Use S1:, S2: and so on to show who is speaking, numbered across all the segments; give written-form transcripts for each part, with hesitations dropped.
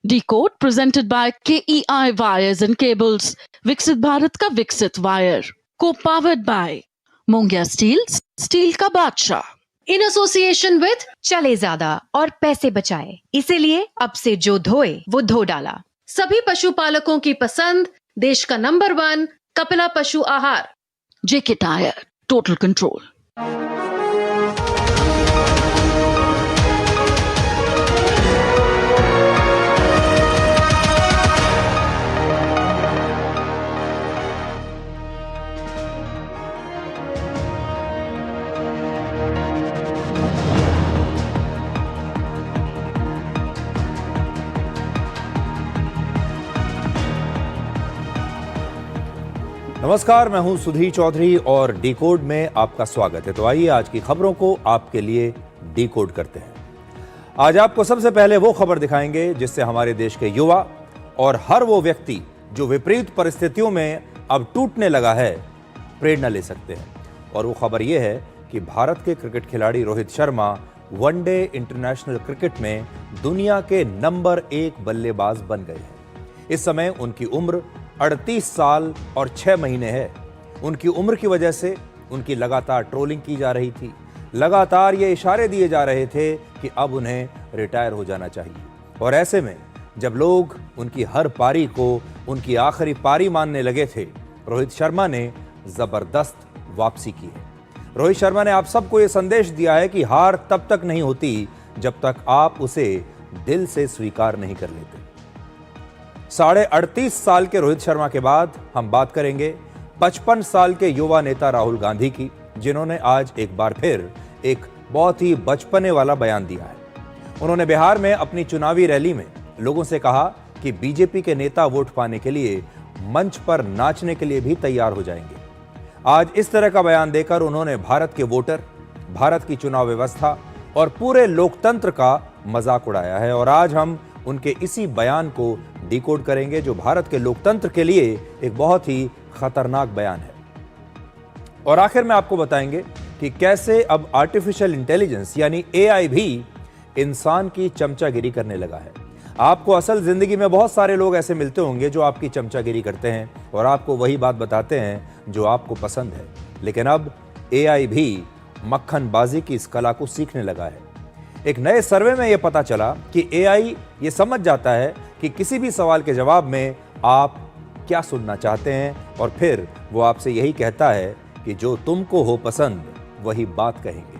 S1: Decode presented by KEI Wires and Cables. विकसित भारत का विकसित वायर को powered by Mongia steels, steel का बादशाह।
S2: इन एसोसिएशन विद चले ज्यादा और पैसे बचाए, इसीलिए अब से जो धोए वो धो डाला। सभी पशुपालकों की पसंद, देश का नंबर 1 कपिला पशु आहार।
S1: जेके टायर, टोटल कंट्रोल।
S3: नमस्कार, मैं हूं सुधीर चौधरी और डिकोड में आपका स्वागत है। तो आइए आज की खबरों को आपके लिए डिकोड करते हैं। आज आपको सबसे पहले वो खबर दिखाएंगे जिससे हमारे देश के युवा और हर वो व्यक्ति जो विपरीत परिस्थितियों में अब टूटने लगा है, प्रेरणा ले सकते हैं। और वो खबर ये है कि भारत के क्रिकेट खिलाड़ी Rohit Sharma one day international cricket में दुनिया के नंबर 1 बल्लेबाज बन गए हैं। इस समय उनकी उम्र 38 साल और 6 महीने है। उनकी उम्र की वजह से उनकी लगातार ट्रोलिंग की जा रही थी, लगातार ये इशारे दिए जा रहे थे कि अब उन्हें रिटायर हो जाना चाहिए। और ऐसे में जब लोग उनकी हर पारी को उनकी आखिरी पारी मानने लगे थे, रोहित शर्मा ने जबरदस्त वापसी की है। रोहित शर्मा ने आप सबको ये संदेश दिया है कि हार तब तक नहीं होती जब तक आप उसे दिल से स्वीकार नहीं कर लेते। 38.5 साल के रोहित शर्मा के बाद हम बात करेंगे 55 साल के युवा नेता राहुल गांधी की, जिन्होंने आज एक बार फिर एक बहुत ही बचपने वाला बयान दिया है। उन्होंने बिहार में अपनी चुनावी रैली में लोगों से कहा कि बीजेपी के नेता वोट पाने के लिए मंच पर नाचने के लिए भी तैयार हो जाएंगे। आज इस तरह का बयान देकर उन्होंने भारत के वोटर, भारत की चुनाव व्यवस्था और पूरे लोकतंत्र का मजाक उड़ाया है। और आज हम उनके इसी बयान को डिकोड करेंगे जो भारत के लोकतंत्र के लिए एक बहुत ही खतरनाक बयान है। और आखिर में आपको बताएंगे कि कैसे अब आर्टिफिशियल इंटेलिजेंस यानी एआई भी इंसान की चमचागिरी करने लगा है। आपको असल जिंदगी में बहुत सारे लोग ऐसे मिलते होंगे जो आपकी चमचागिरी करते हैं और आपको वही बात बताते हैं जो आपको पसंद है। लेकिन अब एआई भी मक्खनबाजी की इस कला को सीखने लगा है। एक नए सर्वे में यह पता चला कि एआई ये समझ जाता है कि किसी भी सवाल के जवाब में आप क्या सुनना चाहते हैं और फिर वो आपसे यही कहता है कि जो तुमको हो पसंद वही बात कहेंगे।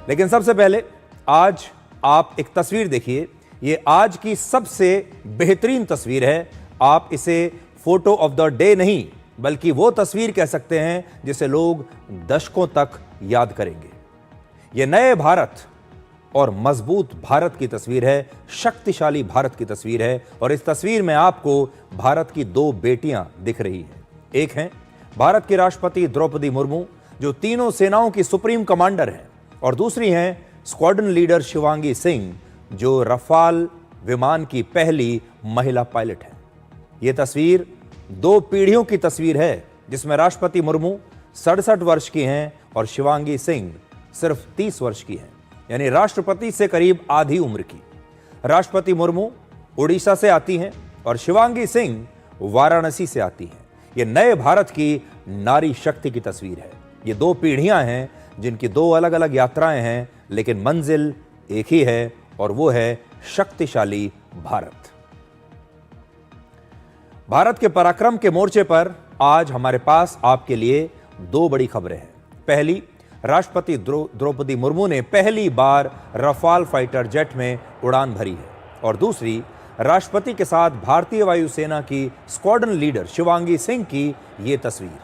S3: लेकिन सबसे पहले आज आप एक तस्वीर देखिए। ये आज की सबसे बेहतरीन तस्वीर है। आप इसे फोटो ऑफ द डे नहीं बल्कि वो तस्वीर कह सकते हैं जिसे लोग दशकों तक याद करेंगे। ये नए भारत और मजबूत भारत की तस्वीर है, शक्तिशाली भारत की तस्वीर है। और इस तस्वीर में आपको भारत की 2 बेटियां दिख रही है। एक हैं भारत की राष्ट्रपति द्रौपदी मुर्मू जो तीनों सेनाओं की सुप्रीम कमांडर हैं, और दूसरी हैं स्क्वाड्रन लीडर शिवांगी सिंह जो रफाल विमान की पहली महिला पायलट है। यह तस्वीर 2 पीढ़ियों की तस्वीर है जिसमें राष्ट्रपति मुर्मू 67 वर्ष की हैं और शिवांगी सिंह सिर्फ 30 वर्ष की हैं, यानी राष्ट्रपति से करीब आधी उम्र की। राष्ट्रपति मुर्मू उड़ीसा से आती हैं और शिवांगी सिंह वाराणसी से आती हैं। यह नए भारत की नारी शक्ति की तस्वीर है। ये 2 पीढ़ियां हैं जिनकी 2 अलग अलग यात्राएं हैं, लेकिन मंजिल एक ही है और वो है शक्तिशाली भारत। भारत के पराक्रम के मोर्चे पर आज हमारे पास आपके लिए 2 बड़ी खबरें हैं। पहली, राष्ट्रपति द्रौपदी मुर्मू ने पहली बार रफाल फाइटर जेट में उड़ान भरी है। और दूसरी, राष्ट्रपति के साथ भारतीय वायुसेना की स्क्वाड्रन लीडर शिवांगी सिंह की ये तस्वीर।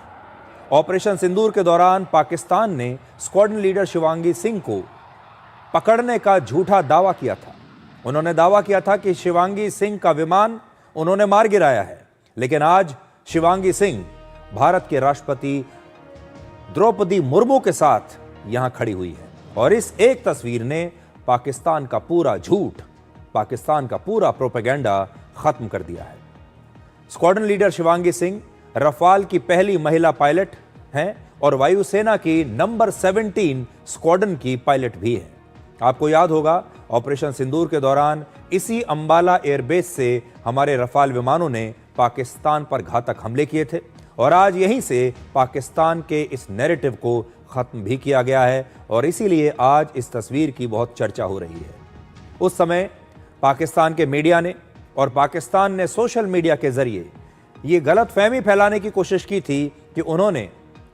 S3: ऑपरेशन सिंदूर के दौरान पाकिस्तान ने स्क्वाड्रन लीडर शिवांगी सिंह को पकड़ने का झूठा दावा किया था। उन्होंने दावा किया था कि शिवांगी सिंह का विमान उन्होंने मार गिराया है। लेकिन आज शिवांगी सिंह भारत के राष्ट्रपति द्रौपदी मुर्मू के साथ यहां खड़ी हुई है। और इस एक तस्वीर ने पाकिस्तान का पूरा झूठ, पाकिस्तान का पूरा प्रोपेगेंडा खत्म कर दिया है। Squadron leader Shivangi Singh Rafale की पहली महिला पायलट हैं और वायुसेना की नंबर 17 स्क्वाड्रन की पायलट भी हैं। आपको याद होगा ऑपरेशन सिंदूर के दौरान इसी अंबाला एयरबेस से हमारे रफाल विमानों ने पाकिस्तान पर घातक हमले किए थे और आज यहीं से पाकिस्तान के इस नैरेटिव को खत्म भी किया गया है और इसीलिए आज इस तस्वीर की बहुत चर्चा हो रही है। उस समय पाकिस्तान के मीडिया ने और पाकिस्तान ने सोशल मीडिया के जरिए ये गलतफहमी फैलाने की कोशिश की थी कि उन्होंने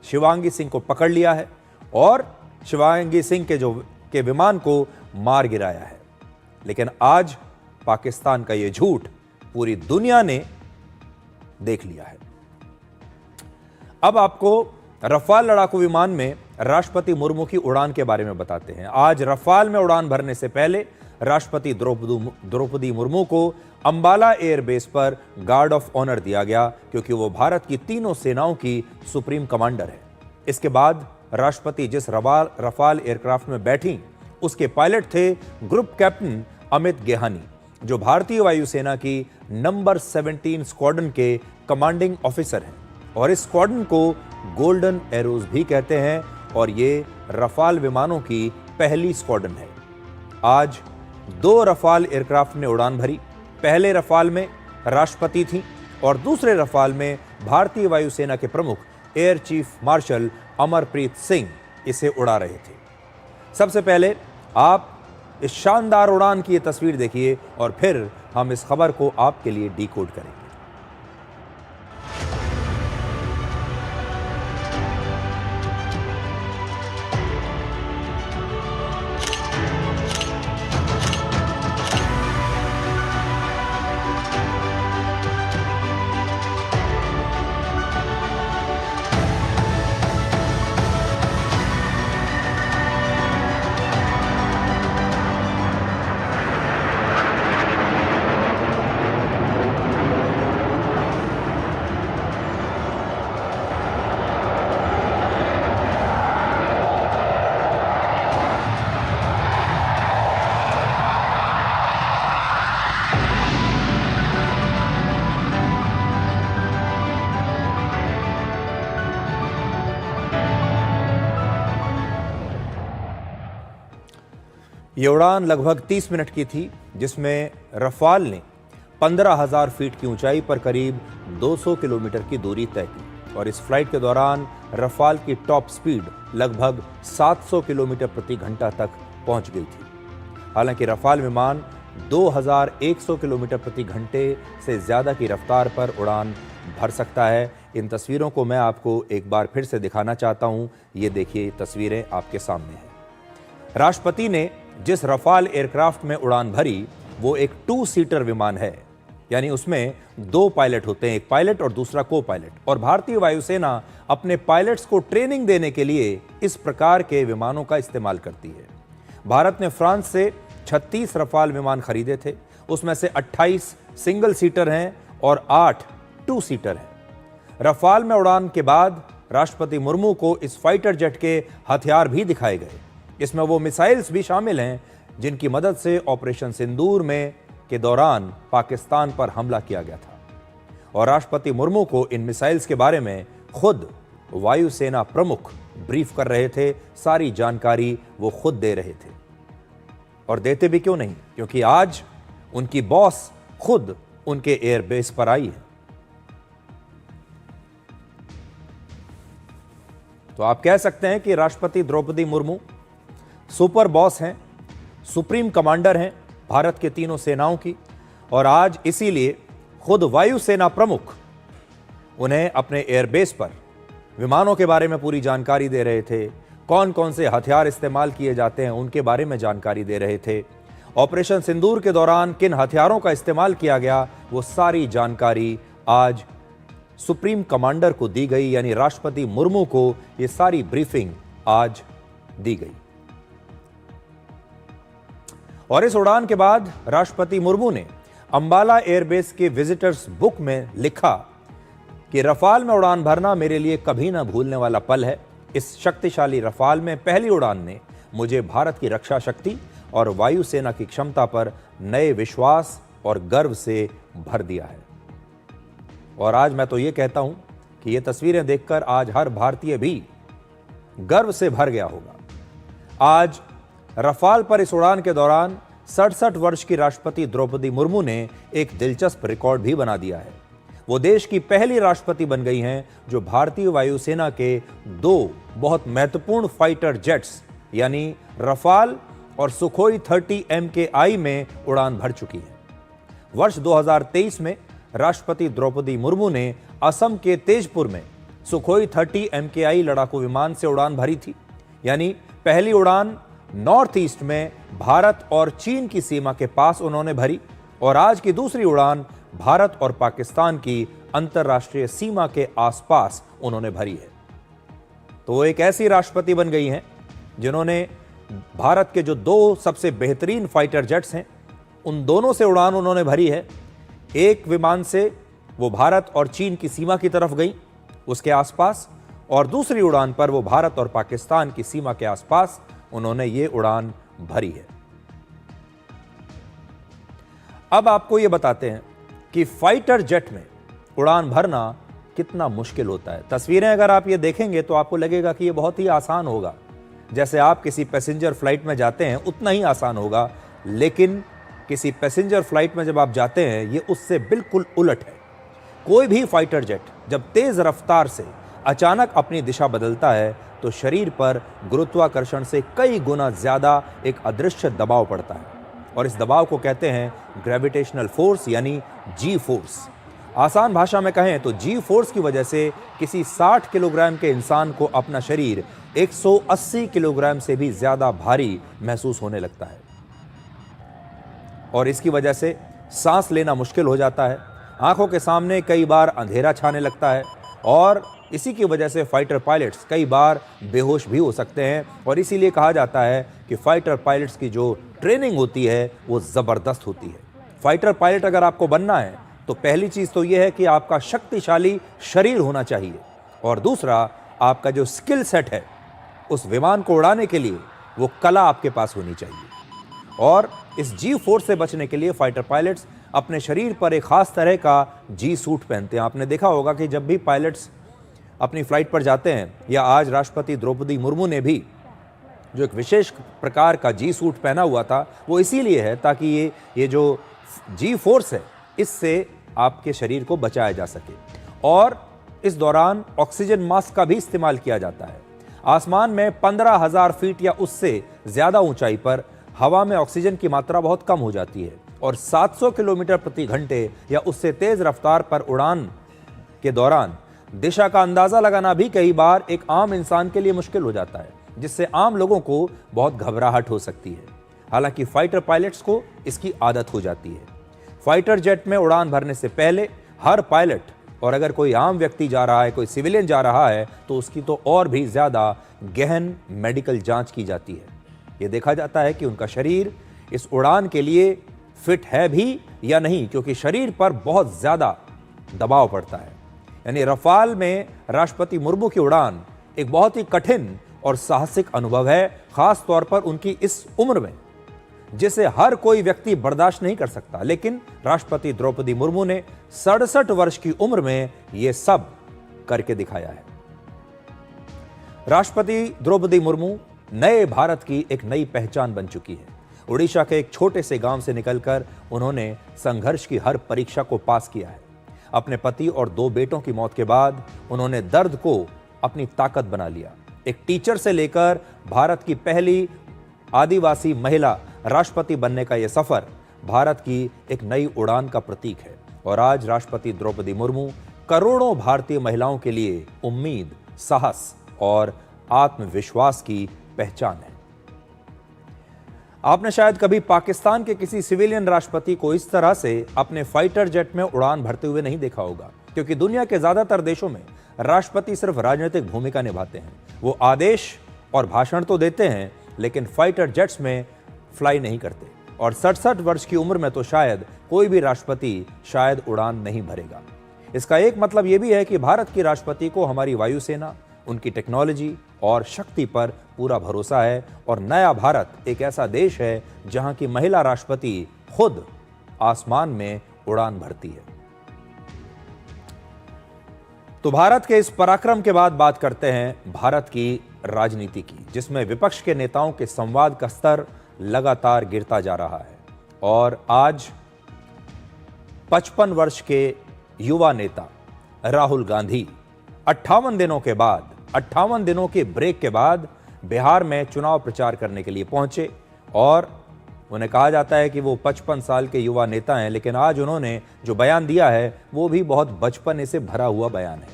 S3: शिवांगी सिंह को पकड़ लिया है और शिवांगी सिंह के विमान को मार गिराया है। लेकिन आज पाकिस्तान का यह झूठ पूरी दुनिया ने देख लिया है। अब आपको रफाल लड़ाकू विमान में राष्ट्रपति मुर्मू की उड़ान के बारे में बताते हैं। आज रफाल में उड़ान भरने से पहले राष्ट्रपति द्रौपदी मुर्मू को अंबाला एयरबेस पर गार्ड ऑफ ऑनर दिया गया क्योंकि वो भारत की तीनों सेनाओं की सुप्रीम कमांडर है। इसके बाद राष्ट्रपति जिस रफाल एयरक्राफ्ट में बैठी उसके पायलट थे ग्रुप कैप्टन अमित गेहानी, जो भारतीय वायुसेना की नंबर 17 स्क्वाड्रन के कमांडिंग ऑफिसर हैं और इस स्क्वाड्रन को गोल्डन एरोज भी कहते हैं और ये रफाल विमानों की पहली स्क्वाड्रन है। आज 2 रफाल एयरक्राफ्ट ने उड़ान भरी। पहले रफाल में राष्ट्रपति थी और दूसरे रफाल में भारतीय वायुसेना के प्रमुख air chief marshal Amarpreet Singh इसे उड़ा रहे थे। सबसे पहले आप इस शानदार उड़ान की ये तस्वीर देखिए और फिर हम इस खबर को आपके लिए डिकोड करेंगे। ये उड़ान लगभग 30 मिनट की थी जिसमें रफाल ने 15,000 फीट की ऊंचाई पर करीब 200 किलोमीटर की दूरी तय की और इस फ्लाइट के दौरान रफाल की टॉप स्पीड लगभग 700 किलोमीटर प्रति घंटा तक पहुंच गई थी। हालांकि रफाल विमान 2100 किलोमीटर प्रति घंटे से ज्यादा की रफ्तार पर उड़ान भर सकता है। इन तस्वीरों को मैं आपको एक बार फिर से दिखाना चाहता हूं। ये देखिए, तस्वीरें आपके सामने हैं। राष्ट्रपति ने जिस रफाल एयरक्राफ्ट में उड़ान भरी वो एक 2 सीटर विमान है, यानी उसमें 2 पायलट होते हैं, एक पायलट और दूसरा को पायलट। और भारतीय वायुसेना अपने पायलट्स को ट्रेनिंग देने के लिए इस प्रकार के विमानों का इस्तेमाल करती है। भारत ने फ्रांस से 36 रफाल विमान खरीदे थे, उसमें से 28 सिंगल सीटर हैं और 8 2 सीटर हैं। रफाल में उड़ान के बाद राष्ट्रपति मुर्मू को इस फाइटर जेट के हथियार भी दिखाए गए। इसमें वो मिसाइल्स भी शामिल हैं जिनकी मदद से ऑपरेशन सिंदूर में के दौरान पाकिस्तान पर हमला किया गया था और राष्ट्रपति मुर्मू को इन मिसाइल्स के बारे में खुद वायुसेना प्रमुख ब्रीफ कर रहे थे। सारी जानकारी वो खुद दे रहे थे और देते भी क्यों नहीं, क्योंकि आज उनकी बॉस खुद उनके एयरबेस पर आई है। तो आप कह सकते हैं कि राष्ट्रपति द्रौपदी मुर्मू सुपर बॉस हैं, सुप्रीम कमांडर हैं भारत के तीनों सेनाओं की और आज इसीलिए खुद वायुसेना प्रमुख उन्हें अपने एयरबेस पर विमानों के बारे में पूरी जानकारी दे रहे थे। कौन कौन से हथियार इस्तेमाल किए जाते हैं उनके बारे में जानकारी दे रहे थे। ऑपरेशन सिंदूर के दौरान किन हथियारों का इस्तेमाल किया गया वो सारी जानकारी आज सुप्रीम कमांडर को दी गई, यानी राष्ट्रपति मुर्मू को ये सारी ब्रीफिंग आज दी गई। और इस उड़ान के बाद राष्ट्रपति मुर्मू ने अंबाला एयरबेस के विजिटर्स बुक में लिखा कि रफाल में उड़ान भरना मेरे लिए कभी ना भूलने वाला पल है। इस शक्तिशाली रफाल में पहली उड़ान ने मुझे भारत की रक्षा शक्ति और वायुसेना की क्षमता पर नए विश्वास और गर्व से भर दिया है। और आज मैं तो ये कहता हूं कि ये तस्वीरें देखकर आज हर भारतीय भी गर्व से भर गया होगा। आज रफाल पर इस उड़ान के दौरान 67 वर्ष की राष्ट्रपति द्रौपदी मुर्मू ने एक दिलचस्प रिकॉर्ड भी बना दिया है। वो देश की पहली राष्ट्रपति बन गई हैं जो भारतीय वायुसेना के 2 बहुत महत्वपूर्ण फाइटर जेट्स यानी रफाल और सुखोई 30 MKI में उड़ान भर चुकी हैं। वर्ष 2023 में राष्ट्रपति द्रौपदी मुर्मू ने असम के तेजपुर में सुखोई 30 MKI लड़ाकू विमान से उड़ान भरी थी। यानी पहली उड़ान नॉर्थ ईस्ट में भारत और चीन की सीमा के पास उन्होंने भरी और आज की दूसरी उड़ान भारत और पाकिस्तान की अंतर्राष्ट्रीय सीमा के आसपास उन्होंने भरी है। तो वो एक ऐसी राष्ट्रपति बन गई हैं जिन्होंने भारत के जो 2 सबसे बेहतरीन फाइटर जेट्स हैं उन दोनों से उड़ान उन्होंने भरी है। एक विमान से वो भारत और चीन की सीमा की तरफ गई उसके आसपास, और दूसरी उड़ान पर वो भारत और पाकिस्तान की सीमा के आसपास उन्होंने ये उड़ान भरी है। अब आपको ये बताते हैं कि फाइटर जेट में उड़ान भरना कितना मुश्किल होता है। तस्वीरें अगर आप ये देखेंगे तो आपको लगेगा कि ये बहुत ही आसान होगा, जैसे आप किसी पैसेंजर फ्लाइट में जाते हैं उतना ही आसान होगा, लेकिन किसी पैसेंजर फ्लाइट में जब आप जाते हैं ये उससे बिल्कुल उलट है। कोई भी फाइटर जेट जब तेज रफ्तार से अचानक अपनी दिशा बदलता है तो शरीर पर गुरुत्वाकर्षण से कई गुना ज्यादा एक अदृश्य दबाव पड़ता है और इस दबाव को कहते हैं ग्रेविटेशनल फोर्स यानी जी फोर्स। आसान भाषा में कहें तो जी फोर्स की वजह से किसी 60 किलोग्राम के इंसान को अपना शरीर 180 किलोग्राम से भी ज्यादा भारी महसूस होने लगता है और इसकी वजह से सांस लेना मुश्किल हो जाता है। आंखों के सामने कई बार अंधेरा छाने लगता है और इसी की वजह से फाइटर पायलट्स कई बार बेहोश भी हो सकते हैं और इसीलिए कहा जाता है कि फाइटर पायलट्स की जो ट्रेनिंग होती है वो ज़बरदस्त होती है। फाइटर पायलट अगर आपको बनना है तो पहली चीज़ तो ये है कि आपका शक्तिशाली शरीर होना चाहिए और दूसरा आपका जो स्किल सेट है उस विमान को उड़ाने के लिए वो कला आपके पास होनी चाहिए। और इस जी फोर्स से बचने के लिए फाइटर पायलट्स अपने शरीर पर एक खास तरह का जी सूट पहनते हैं। आपने देखा होगा कि जब भी पायलट्स अपनी फ्लाइट पर जाते हैं या आज राष्ट्रपति द्रौपदी मुर्मू ने भी जो एक विशेष प्रकार का जी सूट पहना हुआ था वो इसीलिए है ताकि ये जो जी फोर्स है इससे आपके शरीर को बचाया जा सके। और इस दौरान ऑक्सीजन मास्क का भी इस्तेमाल किया जाता है। आसमान में 15,000 फीट या उससे ज़्यादा ऊंचाई पर हवा में ऑक्सीजन की मात्रा बहुत कम हो जाती है और 700 किलोमीटर प्रति घंटे या उससे तेज रफ्तार पर उड़ान के दौरान दिशा का अंदाजा लगाना भी कई बार एक आम इंसान के लिए मुश्किल हो जाता है, जिससे आम लोगों को बहुत घबराहट हो सकती है। हालांकि फाइटर पायलट्स को इसकी आदत हो जाती है। फाइटर जेट में उड़ान भरने से पहले हर पायलट और अगर कोई आम व्यक्ति जा रहा है, कोई सिविलियन जा रहा है तो उसकी तो और भी ज्यादा गहन मेडिकल जांच की जाती है। यह देखा जाता है कि उनका शरीर इस उड़ान के लिए फिट है भी या नहीं, क्योंकि शरीर पर बहुत ज्यादा दबाव पड़ता है। यानी रफाल में राष्ट्रपति मुर्मू की उड़ान एक बहुत ही कठिन और साहसिक अनुभव है, खास तौर पर उनकी इस उम्र में, जिसे हर कोई व्यक्ति बर्दाश्त नहीं कर सकता। लेकिन राष्ट्रपति द्रौपदी मुर्मू ने 67 वर्ष की उम्र में यह सब करके दिखाया है। राष्ट्रपति द्रौपदी मुर्मू नए भारत की एक नई पहचान बन चुकी है। उड़ीसा के एक छोटे से गांव से निकलकर उन्होंने संघर्ष की हर परीक्षा को पास किया है। अपने पति और 2 बेटों की मौत के बाद उन्होंने दर्द को अपनी ताकत बना लिया। एक टीचर से लेकर भारत की पहली आदिवासी महिला राष्ट्रपति बनने का यह सफर भारत की एक नई उड़ान का प्रतीक है। और आज राष्ट्रपति द्रौपदी मुर्मू करोड़ों भारतीय महिलाओं के लिए उम्मीद, साहस और आत्मविश्वास की पहचान है। आपने शायद कभी पाकिस्तान के किसी सिविलियन राष्ट्रपति को इस तरह से अपने फाइटर जेट में उड़ान भरते हुए नहीं देखा होगा, क्योंकि दुनिया के ज्यादातर देशों में राष्ट्रपति सिर्फ राजनीतिक भूमिका निभाते हैं। वो आदेश और भाषण तो देते हैं लेकिन फाइटर जेट्स में फ्लाई नहीं करते। और 67 वर्ष की उम्र में तो शायद कोई भी राष्ट्रपति शायद उड़ान नहीं भरेगा। इसका एक मतलब यह भी है कि भारत की राष्ट्रपति को हमारी वायुसेना, उनकी टेक्नोलॉजी और शक्ति पर पूरा भरोसा है। और नया भारत एक ऐसा देश है जहां की महिला राष्ट्रपति खुद आसमान में उड़ान भरती है। तो भारत के इस पराक्रम के बाद बात करते हैं भारत की राजनीति की, जिसमें विपक्ष के नेताओं के संवाद का स्तर लगातार गिरता जा रहा है। और आज 55 वर्ष के युवा नेता राहुल गांधी 58 दिनों के बाद, 58 दिनों के ब्रेक के बाद बिहार में चुनाव प्रचार करने के लिए पहुंचे। और उन्हें कहा जाता है कि वो 55 साल के युवा नेता हैं, लेकिन आज उन्होंने जो बयान दिया है वो भी बहुत बचपने से भरा हुआ बयान है।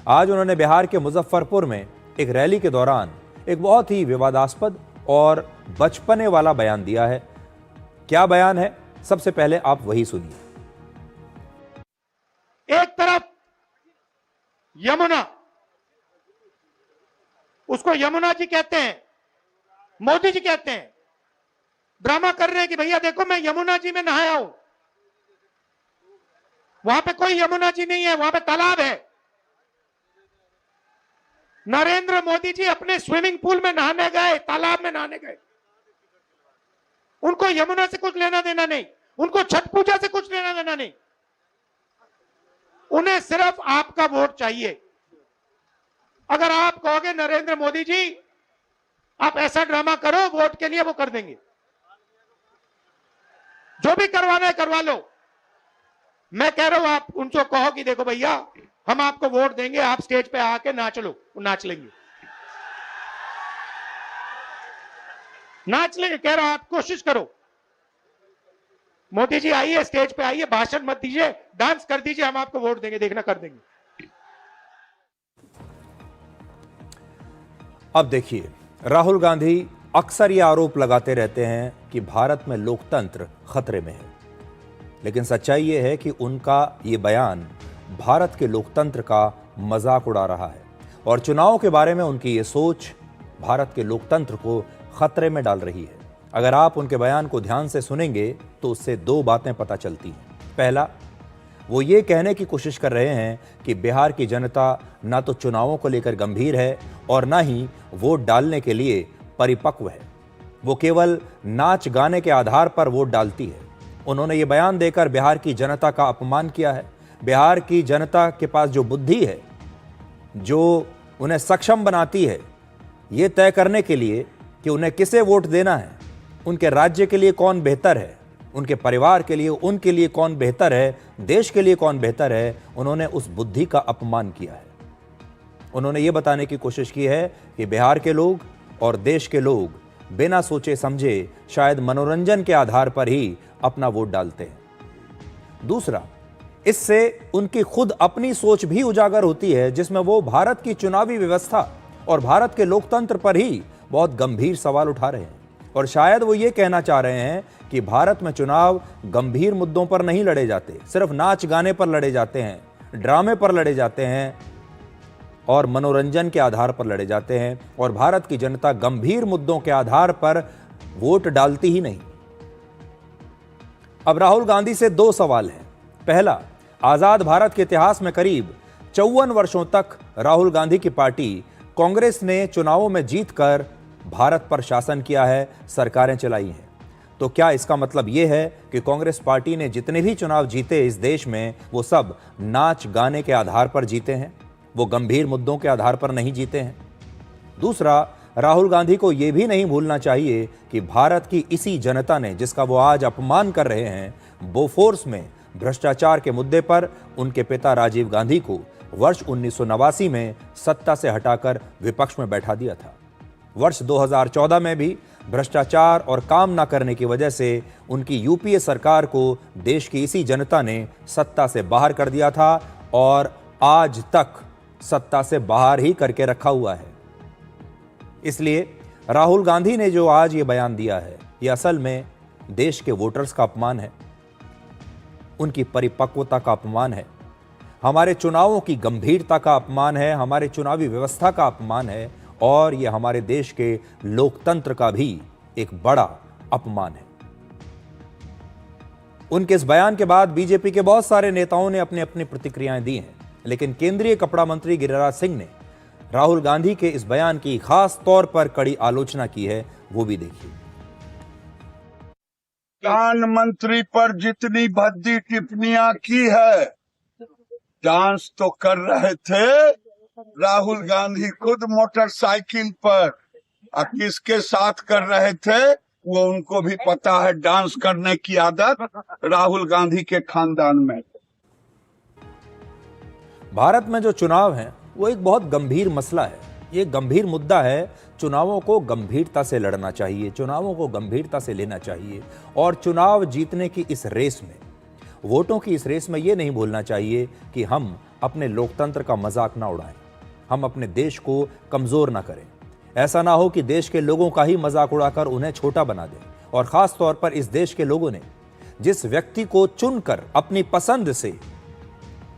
S3: आज उन्होंने बिहार के मुजफ्फरपुर में एक रैली के दौरान एक बहुत ही विवादास्पद और बचपने वाला बयान दिया है। क्या बयान है, सबसे पहले आप वही सुनिए।
S4: एक तरफ यमुना, उसको यमुना जी कहते हैं, मोदी जी कहते हैं, ड्रामा कर रहे हैं कि भैया देखो मैं यमुना जी में नहाया हूं। वहां पे कोई यमुना जी नहीं है, वहां पे तालाब है। नरेंद्र मोदी जी अपने स्विमिंग पूल में नहाने गए, तालाब में नहाने गए। उनको यमुना से कुछ लेना देना नहीं, उनको छठ पूजा से कुछ लेना देना नहीं। उन्हें सिर्फ आपका वोट चाहिए। अगर आप कहोगे नरेंद्र मोदी जी आप ऐसा ड्रामा करो वोट के लिए, वो कर देंगे। जो भी करवाना है करवा लो। मैं कह रहा हूं आप उनको कहो कि देखो भैया हम आपको वोट देंगे, आप स्टेज पे आके नाच लो, वो नाच लेंगे, नाच लेंगे। कह रहा हूं आप कोशिश करो। मोदी जी आइए, स्टेज पे आइए, भाषण मत दीजिए, डांस कर दीजिए, हम आपको वोट देंगे, देखना कर देंगे।
S3: अब देखिए, राहुल गांधी अक्सर ये आरोप लगाते रहते हैं कि भारत में लोकतंत्र खतरे में है, लेकिन सच्चाई ये है कि उनका ये बयान भारत के लोकतंत्र का मजाक उड़ा रहा है और चुनाव के बारे में उनकी ये सोच भारत के लोकतंत्र को खतरे में डाल रही है। अगर आप उनके बयान को ध्यान से सुनेंगे तो उससे दो बातें पता चलती हैं। पहला, वो ये कहने की कोशिश कर रहे हैं कि बिहार की जनता ना तो चुनावों को लेकर गंभीर है और ना ही वोट डालने के लिए परिपक्व है। वो केवल नाच गाने के आधार पर वोट डालती है। उन्होंने ये बयान देकर बिहार की जनता का अपमान किया है। बिहार की जनता के पास जो बुद्धि है, जो उन्हें सक्षम बनाती है ये तय करने के लिए कि उन्हें किसे वोट देना है, उनके राज्य के लिए कौन बेहतर है, उनके परिवार के लिए, उनके लिए कौन बेहतर है, देश के लिए कौन बेहतर है, उन्होंने उस बुद्धि का अपमान किया है। उन्होंने ये बताने की कोशिश की है कि बिहार के लोग और देश के लोग बिना सोचे समझे शायद मनोरंजन के आधार पर ही अपना वोट डालते हैं। दूसरा, इससे उनकी खुद अपनी सोच भी उजागर होती है, जिसमें वो भारत की चुनावी व्यवस्था और भारत के लोकतंत्र पर ही बहुत गंभीर सवाल उठा रहे हैं। और शायद वो ये कहना चाह रहे हैं कि भारत में चुनाव गंभीर मुद्दों पर नहीं लड़े जाते, सिर्फ नाच गाने पर लड़े जाते हैं, ड्रामे पर लड़े जाते हैं और मनोरंजन के आधार पर लड़े जाते हैं, और भारत की जनता गंभीर मुद्दों के आधार पर वोट डालती ही नहीं। अब राहुल गांधी से दो सवाल हैं। पहला, आजाद भारत के इतिहास में करीब 54 वर्षों तक राहुल गांधी की पार्टी कांग्रेस ने चुनावों में जीतकर भारत पर शासन किया है, सरकारें चलाई हैं। तो क्या इसका मतलब यह है कि कांग्रेस पार्टी ने जितने भी चुनाव जीते इस देश में वो सब नाच गाने के आधार पर जीते हैं, वो गंभीर मुद्दों के आधार पर नहीं जीते हैं? दूसरा, राहुल गांधी को यह भी नहीं भूलना चाहिए कि भारत की इसी जनता ने, जिसका वो आज अपमान कर रहे हैं, बोफोर्स में भ्रष्टाचार के मुद्दे पर उनके पिता राजीव गांधी को वर्ष 1989 में सत्ता से हटाकर विपक्ष में बैठा दिया था। वर्ष 2014 में भी भ्रष्टाचार और काम न करने की वजह से उनकी यूपीए सरकार को देश की इसी जनता ने सत्ता से बाहर कर दिया था और आज तक सत्ता से बाहर ही करके रखा हुआ है। इसलिए राहुल गांधी ने जो आज ये बयान दिया है, ये असल में देश के वोटर्स का अपमान है, उनकी परिपक्वता का अपमान है, हमारे चुनावों की गंभीरता का अपमान है, हमारे चुनावी व्यवस्था का अपमान है और यह हमारे देश के लोकतंत्र का भी एक बड़ा अपमान है। उनके इस बयान के बाद बीजेपी के बहुत सारे नेताओं ने अपनी अपनी प्रतिक्रियाएं दी हैं, लेकिन केंद्रीय कपड़ा मंत्री गिरिराज सिंह ने राहुल गांधी के इस बयान की खास तौर पर कड़ी आलोचना की है, वो भी देखिए।
S5: प्रधानमंत्री पर जितनी भद्दी टिप्पणियां की है, डांस तो कर रहे थे राहुल गांधी खुद मोटरसाइकिल पर, और किसके साथ कर रहे थे? वो उनको भी पता है डांस करने की आदत राहुल गांधी के खानदान में।
S3: भारत में जो चुनाव हैं वो एक बहुत गंभीर मसला है, ये गंभीर मुद्दा है। चुनावों को गंभीरता से लड़ना चाहिए, चुनावों को गंभीरता से लेना चाहिए और चुनाव जीतने की इस रेस में, वोटों की इस रेस में ये नहीं भूलना चाहिए कि हम अपने लोकतंत्र का मजाक ना उड़ाएं, हम अपने देश को कमजोर ना करें। ऐसा ना हो कि देश के लोगों का ही मजाक उड़ाकर उन्हें छोटा बना दें। और खास तौर पर इस देश के लोगों ने जिस व्यक्ति को चुनकर अपनी पसंद से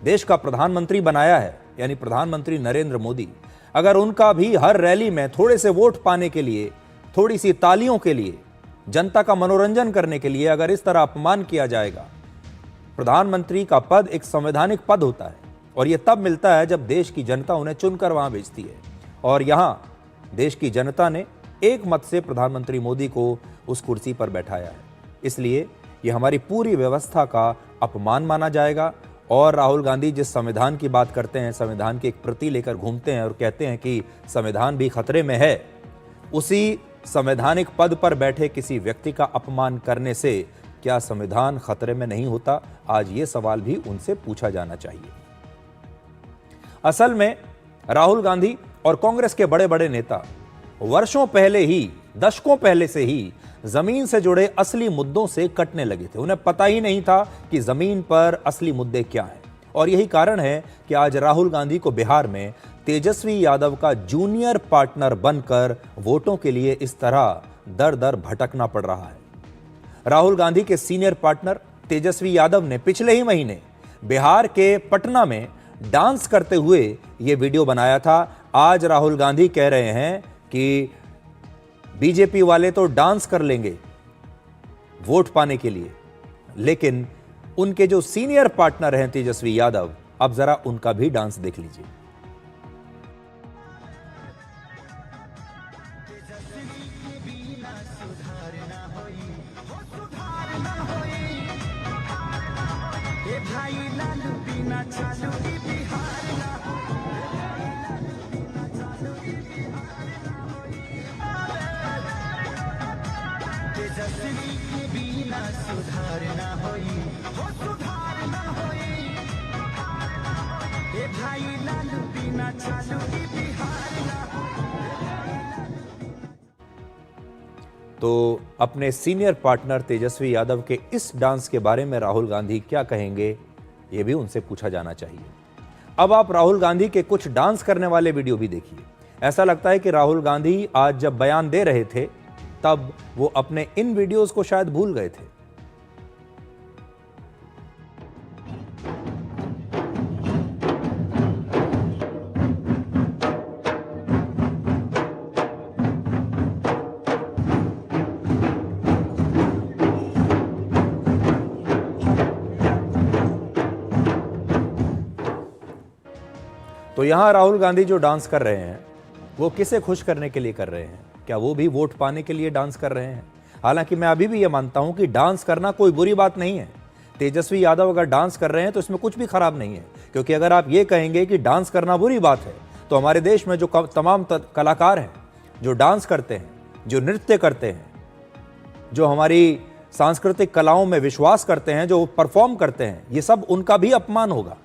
S3: देश का प्रधानमंत्री बनाया है, यानी प्रधानमंत्री नरेंद्र मोदी, अगर उनका भी हर रैली में थोड़े से वोट पाने के लिए, थोड़ी सी तालियों के लिए, जनता का मनोरंजन करने के लिए अगर इस तरह अपमान किया जाएगा। प्रधानमंत्री का पद एक संवैधानिक पद होता है और यह तब मिलता है जब देश की जनता उन्हें चुनकर वहां भेजती है। और यहां देश की जनता ने एक मत से प्रधानमंत्री मोदी को उस कुर्सी पर बैठाया है। इसलिए यह हमारी पूरी व्यवस्था का अपमान माना जाएगा। और राहुल गांधी जिस संविधान की बात करते हैं, संविधान की एक प्रति लेकर घूमते हैं और कहते हैं कि संविधान भी खतरे में है, उसी संवैधानिक पद पर बैठे किसी व्यक्ति का अपमान करने से क्या संविधान खतरे में नहीं होता? आज ये सवाल भी उनसे पूछा जाना चाहिए। असल में राहुल गांधी और कांग्रेस के बड़े बड़े नेता वर्षों पहले ही, दशकों पहले से ही जमीन से जुड़े असली मुद्दों से कटने लगे थे। उन्हें पता ही नहीं था कि जमीन पर असली मुद्दे क्या हैं। और यही कारण है कि आज राहुल गांधी को बिहार में तेजस्वी यादव का जूनियर पार्टनर बनकर वोटों के लिए इस तरह दर दर भटकना पड़ रहा है। राहुल गांधी के सीनियर पार्टनर तेजस्वी यादव ने पिछले ही महीने बिहार के पटना में डांस करते हुए यह वीडियो बनाया था। आज राहुल गांधी कह रहे हैं कि बीजेपी वाले तो डांस कर लेंगे वोट पाने के लिए, लेकिन उनके जो सीनियर पार्टनर हैं तेजस्वी यादव, अब जरा उनका भी डांस देख लीजिए। तो अपने सीनियर पार्टनर तेजस्वी यादव के इस डांस के बारे में राहुल गांधी क्या कहेंगे, यह भी उनसे पूछा जाना चाहिए। अब आप राहुल गांधी के कुछ डांस करने वाले वीडियो भी देखिए। ऐसा लगता है कि राहुल गांधी आज जब बयान दे रहे थे तब वो अपने इन वीडियोस को शायद भूल गए थे। तो यहां राहुल गांधी जो डांस कर रहे हैं वो किसे खुश करने के लिए कर रहे हैं? क्या वो भी वोट पाने के लिए डांस कर रहे हैं? हालांकि मैं अभी भी ये मानता हूं कि डांस करना कोई बुरी बात नहीं है। तेजस्वी यादव अगर डांस कर रहे हैं तो इसमें कुछ भी खराब नहीं है, क्योंकि अगर आप ये कहेंगे कि डांस करना बुरी बात है तो हमारे देश में जो तमाम कलाकार हैं, जो डांस करते हैं, जो नृत्य करते हैं, जो हमारी सांस्कृतिक कलाओं में विश्वास करते हैं, जो परफॉर्म करते हैं, ये सब उनका भी अपमान होगा।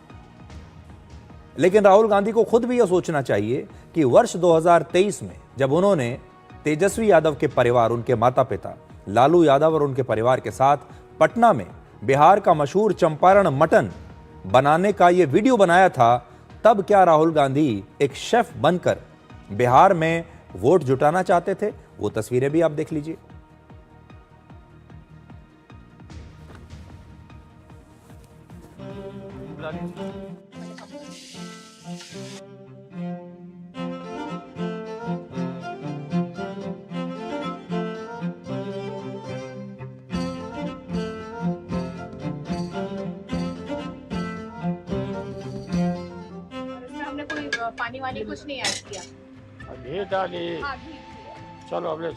S3: लेकिन राहुल गांधी को खुद भी यह सोचना चाहिए कि वर्ष 2023 में जब उन्होंने तेजस्वी यादव के परिवार, उनके माता पिता लालू यादव और उनके परिवार के साथ पटना में बिहार का मशहूर चंपारण मटन बनाने का यह वीडियो बनाया था, तब क्या राहुल गांधी एक शेफ बनकर बिहार में वोट जुटाना चाहते थे? वो तस्वीरें भी आप देख लीजिए।
S6: पानी वानी कुछ नहीं ऐड किया।
S4: घी डाली।
S6: हाँ, घी।
S4: चलो अब ले।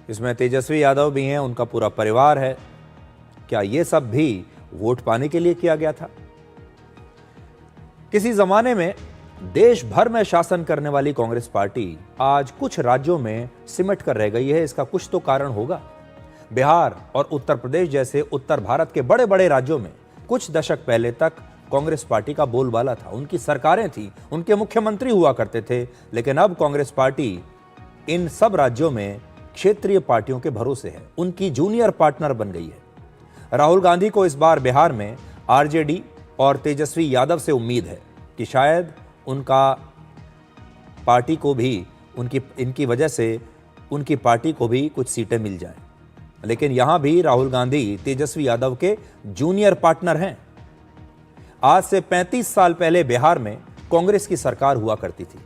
S3: इसमें तेजस्वी यादव भी हैं, उनका पूरा परिवार है। क्या ये सब भी वोट पाने के लिए किया गया था? किसी जमाने में देश भर में शासन करने वाली कांग्रेस पार्टी आज कुछ राज्यों में सिमट कर रह गई है। इसका कुछ तो कारण होगा। बिहार और उत्तर प्रदेश जैसे उत्तर भारत के बड़े बड़े राज्यों में कुछ दशक पहले तक कांग्रेस पार्टी का बोलबाला था, उनकी सरकारें थी, उनके मुख्यमंत्री हुआ करते थे। लेकिन अब कांग्रेस पार्टी इन सब राज्यों में क्षेत्रीय पार्टियों के भरोसे है, उनकी जूनियर पार्टनर बन गई है। राहुल गांधी को इस बार बिहार में आरजेडी और तेजस्वी यादव से उम्मीद है कि शायद उनका पार्टी को भी इनकी वजह से उनकी पार्टी को भी कुछ सीटें मिल जाएं। लेकिन यहां भी राहुल गांधी तेजस्वी यादव के जूनियर पार्टनर हैं। आज से 35 साल पहले बिहार में कांग्रेस की सरकार हुआ करती थी।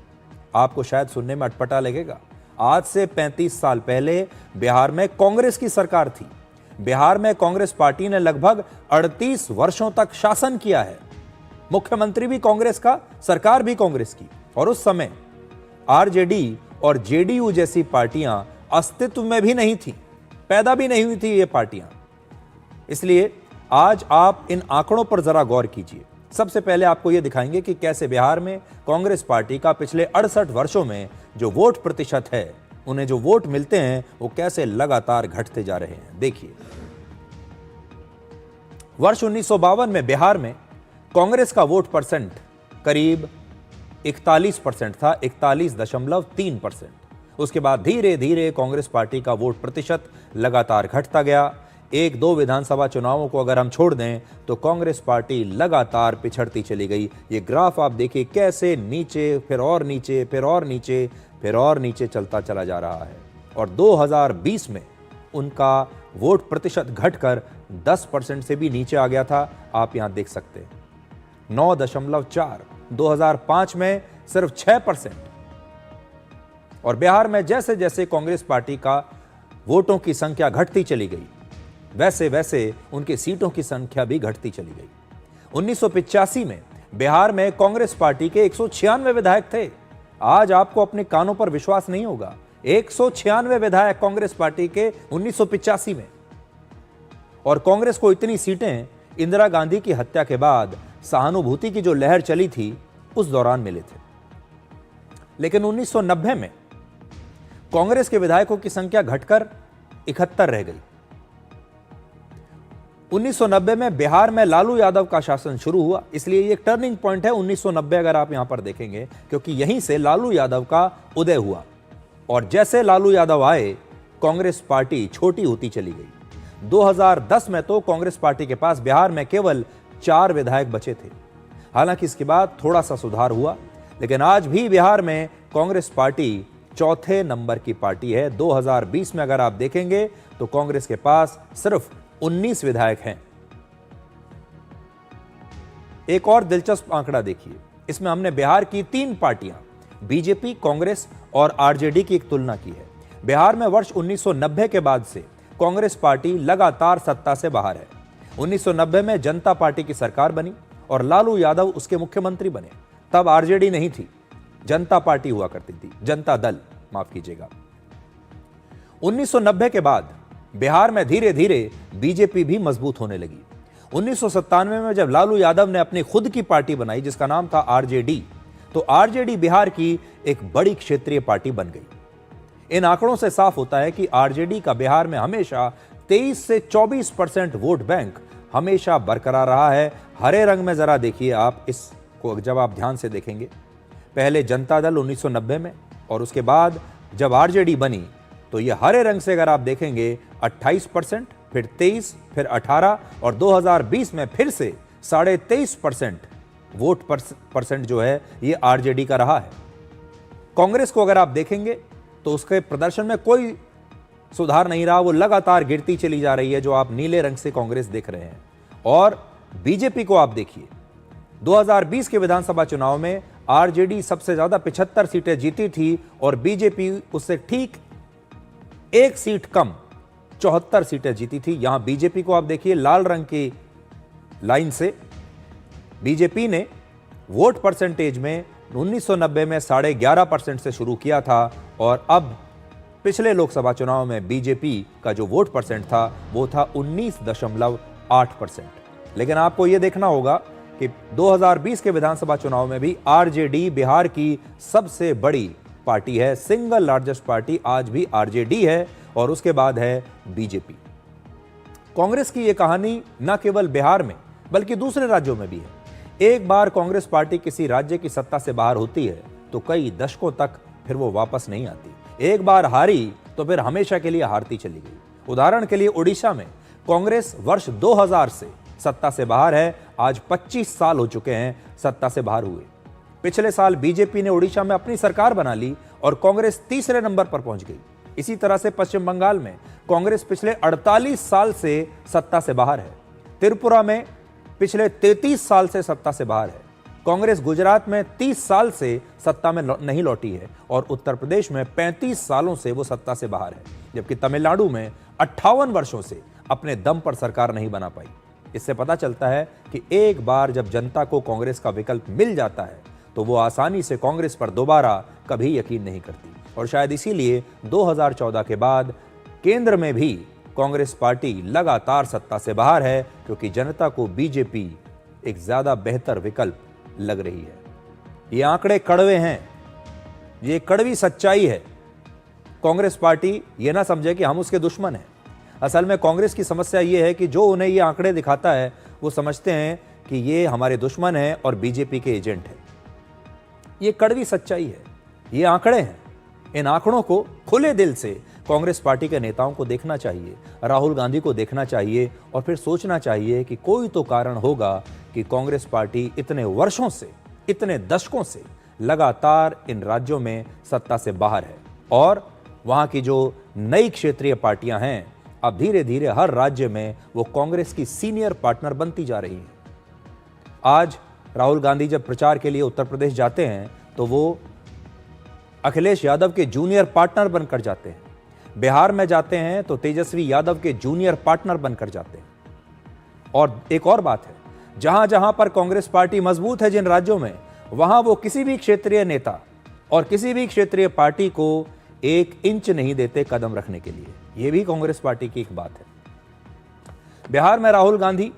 S3: आपको शायद सुनने में अटपटा लगेगा, आज से 35 साल पहले बिहार में कांग्रेस की सरकार थी। बिहार में कांग्रेस पार्टी ने लगभग 38 वर्षों तक शासन किया है। मुख्यमंत्री भी कांग्रेस का, सरकार भी कांग्रेस की। और उस समय आरजेडी और जेडीयू जैसी पार्टियां अस्तित्व में भी नहीं थी, पैदा भी नहीं हुई थी ये पार्टियां। इसलिए आज आप इन आंकड़ों पर जरा गौर कीजिए। सबसे पहले आपको यह दिखाएंगे कि कैसे बिहार में कांग्रेस पार्टी का पिछले 68 वर्षों में जो वोट प्रतिशत है, उन्हें जो वोट मिलते हैं, वो कैसे लगातार घटते जा रहे हैं। देखिए, वर्ष 1952 में बिहार में कांग्रेस का वोट परसेंट करीब 41% था, 41.3%। उसके बाद धीरे धीरे कांग्रेस पार्टी का वोट प्रतिशत लगातार घटता गया। एक दो विधानसभा चुनावों को अगर हम छोड़ दें तो कांग्रेस पार्टी लगातार पिछड़ती चली गई। ये ग्राफ आप देखिए कैसे नीचे, फिर और नीचे, फिर और नीचे, फिर और नीचे चलता चला जा रहा है। और 2020 में उनका वोट प्रतिशत घटकर 10% से भी नीचे आ गया था। आप यहां देख सकते हैं 9.4, 2005 में सिर्फ 6%। और बिहार में जैसे जैसे कांग्रेस पार्टी का वोटों की संख्या घटती चली गई, वैसे वैसे उनकी सीटों की संख्या भी घटती चली गई। 1985 में बिहार में कांग्रेस पार्टी के 196 विधायक थे। आज आपको अपने कानों पर विश्वास नहीं होगा, 196 विधायक कांग्रेस पार्टी के 1985 में। और कांग्रेस को इतनी सीटें इंदिरा गांधी की हत्या के बाद सहानुभूति की जो लहर चली थी, उस दौरान मिले थे। लेकिन 1990 में कांग्रेस के विधायकों की संख्या घटकर 71 रह गई। 1990 में बिहार में लालू यादव का शासन शुरू हुआ, इसलिए ये एक टर्निंग पॉइंट है 1990 अगर आप यहां पर देखेंगे, क्योंकि यहीं से लालू यादव का उदय हुआ। और जैसे लालू यादव आए, कांग्रेस पार्टी छोटी होती चली गई। 2010 में तो कांग्रेस पार्टी के पास बिहार में केवल 4 विधायक बचे थे। हालांकि इसके बाद थोड़ा सा सुधार हुआ, लेकिन आज भी बिहार में कांग्रेस पार्टी चौथे नंबर की पार्टी है। 2020 में अगर आप देखेंगे तो कांग्रेस के पास सिर्फ 19 विधायक हैं। एक और दिलचस्प आंकड़ा देखिए, इसमें हमने बिहार की 3 पार्टियां बीजेपी, कांग्रेस और आरजेडी की एक तुलना की है। बिहार में वर्ष 1990 के बाद से कांग्रेस पार्टी लगातार सत्ता से बाहर है। 1990 में जनता पार्टी की सरकार बनी और लालू यादव उसके मुख्यमंत्री बने। तब आरजेडी नहीं थी, जनता पार्टी हुआ करती थी, जनता दल, माफ कीजिएगा। 1990 के बाद बिहार में धीरे धीरे बीजेपी भी मजबूत होने लगी। 1997 में जब लालू यादव ने अपनी खुद की पार्टी बनाई जिसका नाम था आरजेडी, तो आरजेडी बिहार की एक बड़ी क्षेत्रीय पार्टी बन गई। इन आंकड़ों से साफ होता है कि आरजेडी का बिहार में हमेशा 23 से 24% वोट बैंक हमेशा बरकरार रहा है। हरे रंग में जरा देखिए आप इसको, जब आप ध्यान से देखेंगे, पहले जनता दल 1990 में और उसके बाद जब आरजेडी बनी तो ये हरे रंग से अगर आप देखेंगे 28%, फिर 23, फिर 18 और 2020 में फिर से 23.5% वोट परसेंट जो है ये आरजेडी का रहा है। कांग्रेस को अगर आप देखेंगे तो उसके प्रदर्शन में कोई सुधार नहीं रहा, वो लगातार गिरती चली जा रही है, जो आप नीले रंग से कांग्रेस देख रहे हैं। और बीजेपी को आप देखिए, 2020 के विधानसभा चुनाव में आरजेडी सबसे ज्यादा 75 सीटें जीती थी और बीजेपी उससे ठीक 1 सीट कम 74 सीटें जीती थी। यहां बीजेपी को आप देखिए लाल रंग की लाइन से, बीजेपी ने वोट परसेंटेज में 1990 में 11.5% से शुरू किया था और अब पिछले लोकसभा चुनाव में बीजेपी का जो वोट परसेंट था वो था 19.8%। लेकिन आपको यह देखना होगा कि 2020 के विधानसभा चुनाव में भी आरजेडी बिहार की सबसे बड़ी पार्टी है, सिंगल लार्जेस्ट पार्टी आज भी आरजेडी है और उसके बाद है बीजेपी। कांग्रेस की यह कहानी न केवल बिहार में बल्कि दूसरे राज्यों में भी है। एक बार कांग्रेस पार्टी किसी राज्य की सत्ता से बाहर होती है तो कई दशकों तक फिर वो वापस नहीं आती। एक बार हारी तो फिर हमेशा के लिए हारती चली गई। उदाहरण के लिए उड़ीसा में कांग्रेस वर्ष 2000 से सत्ता से बाहर है। आज 25 साल हो चुके हैं सत्ता से बाहर हुए। पिछले साल बीजेपी ने उड़ीसा में अपनी सरकार बना ली और कांग्रेस तीसरे नंबर पर पहुंच गई। इसी तरह से पश्चिम बंगाल में कांग्रेस पिछले 48 साल से सत्ता से बाहर है। त्रिपुरा में पिछले 33 साल से सत्ता से बाहर है। कांग्रेस गुजरात में 30 साल से सत्ता में नहीं लौटी है और उत्तर प्रदेश में 35 सालों से वो सत्ता से बाहर है, जबकि तमिलनाडु में 58 वर्षों से अपने दम पर सरकार नहीं बना पाई। इससे पता चलता है कि एक बार जब जनता को कांग्रेस का विकल्प मिल जाता है तो वो आसानी से कांग्रेस पर दोबारा कभी यकीन नहीं करती और शायद इसीलिए 2014 के बाद केंद्र में भी कांग्रेस पार्टी लगातार सत्ता से बाहर है, क्योंकि जनता को बीजेपी एक ज्यादा बेहतर विकल्प लग रही है। ये आंकड़े कड़वे हैं, ये कड़वी सच्चाई है। कांग्रेस पार्टी ये ना समझे कि हम उसके दुश्मन हैं। असल में कांग्रेस की समस्या ये है कि जो उन्हें ये आंकड़े दिखाता है वो समझते हैं कि ये हमारे दुश्मन हैं और बीजेपी के एजेंट हैं। ये कड़वी सच्चाई है, ये आंकड़े हैं। इन आंकड़ों को खुले दिल से कांग्रेस पार्टी के नेताओं को देखना चाहिए, राहुल गांधी को देखना चाहिए और फिर सोचना चाहिए कि कोई तो कारण होगा कि कांग्रेस पार्टी इतने वर्षों से, इतने दशकों से लगातार इन राज्यों में सत्ता से बाहर है और वहां की जो नई क्षेत्रीय पार्टियां हैं अब धीरे धीरे हर राज्य में वो कांग्रेस की सीनियर पार्टनर बनती जा रही हैं। आज राहुल गांधी जब प्रचार के लिए उत्तर प्रदेश जाते हैं तो वो अखिलेश यादव के जूनियर पार्टनर बनकर जाते हैं। बिहार में जाते हैं तो तेजस्वी यादव के जूनियर पार्टनर बनकर जाते हैं। और एक और बात है, जहां जहां पर कांग्रेस पार्टी मजबूत है जिन राज्यों में, वहां वो किसी भी क्षेत्रीय नेता और किसी भी क्षेत्रीय पार्टी को 1 इंच नहीं देते कदम रखने के लिए। यह भी कांग्रेस पार्टी की एक बात है। बिहार में राहुल गांधी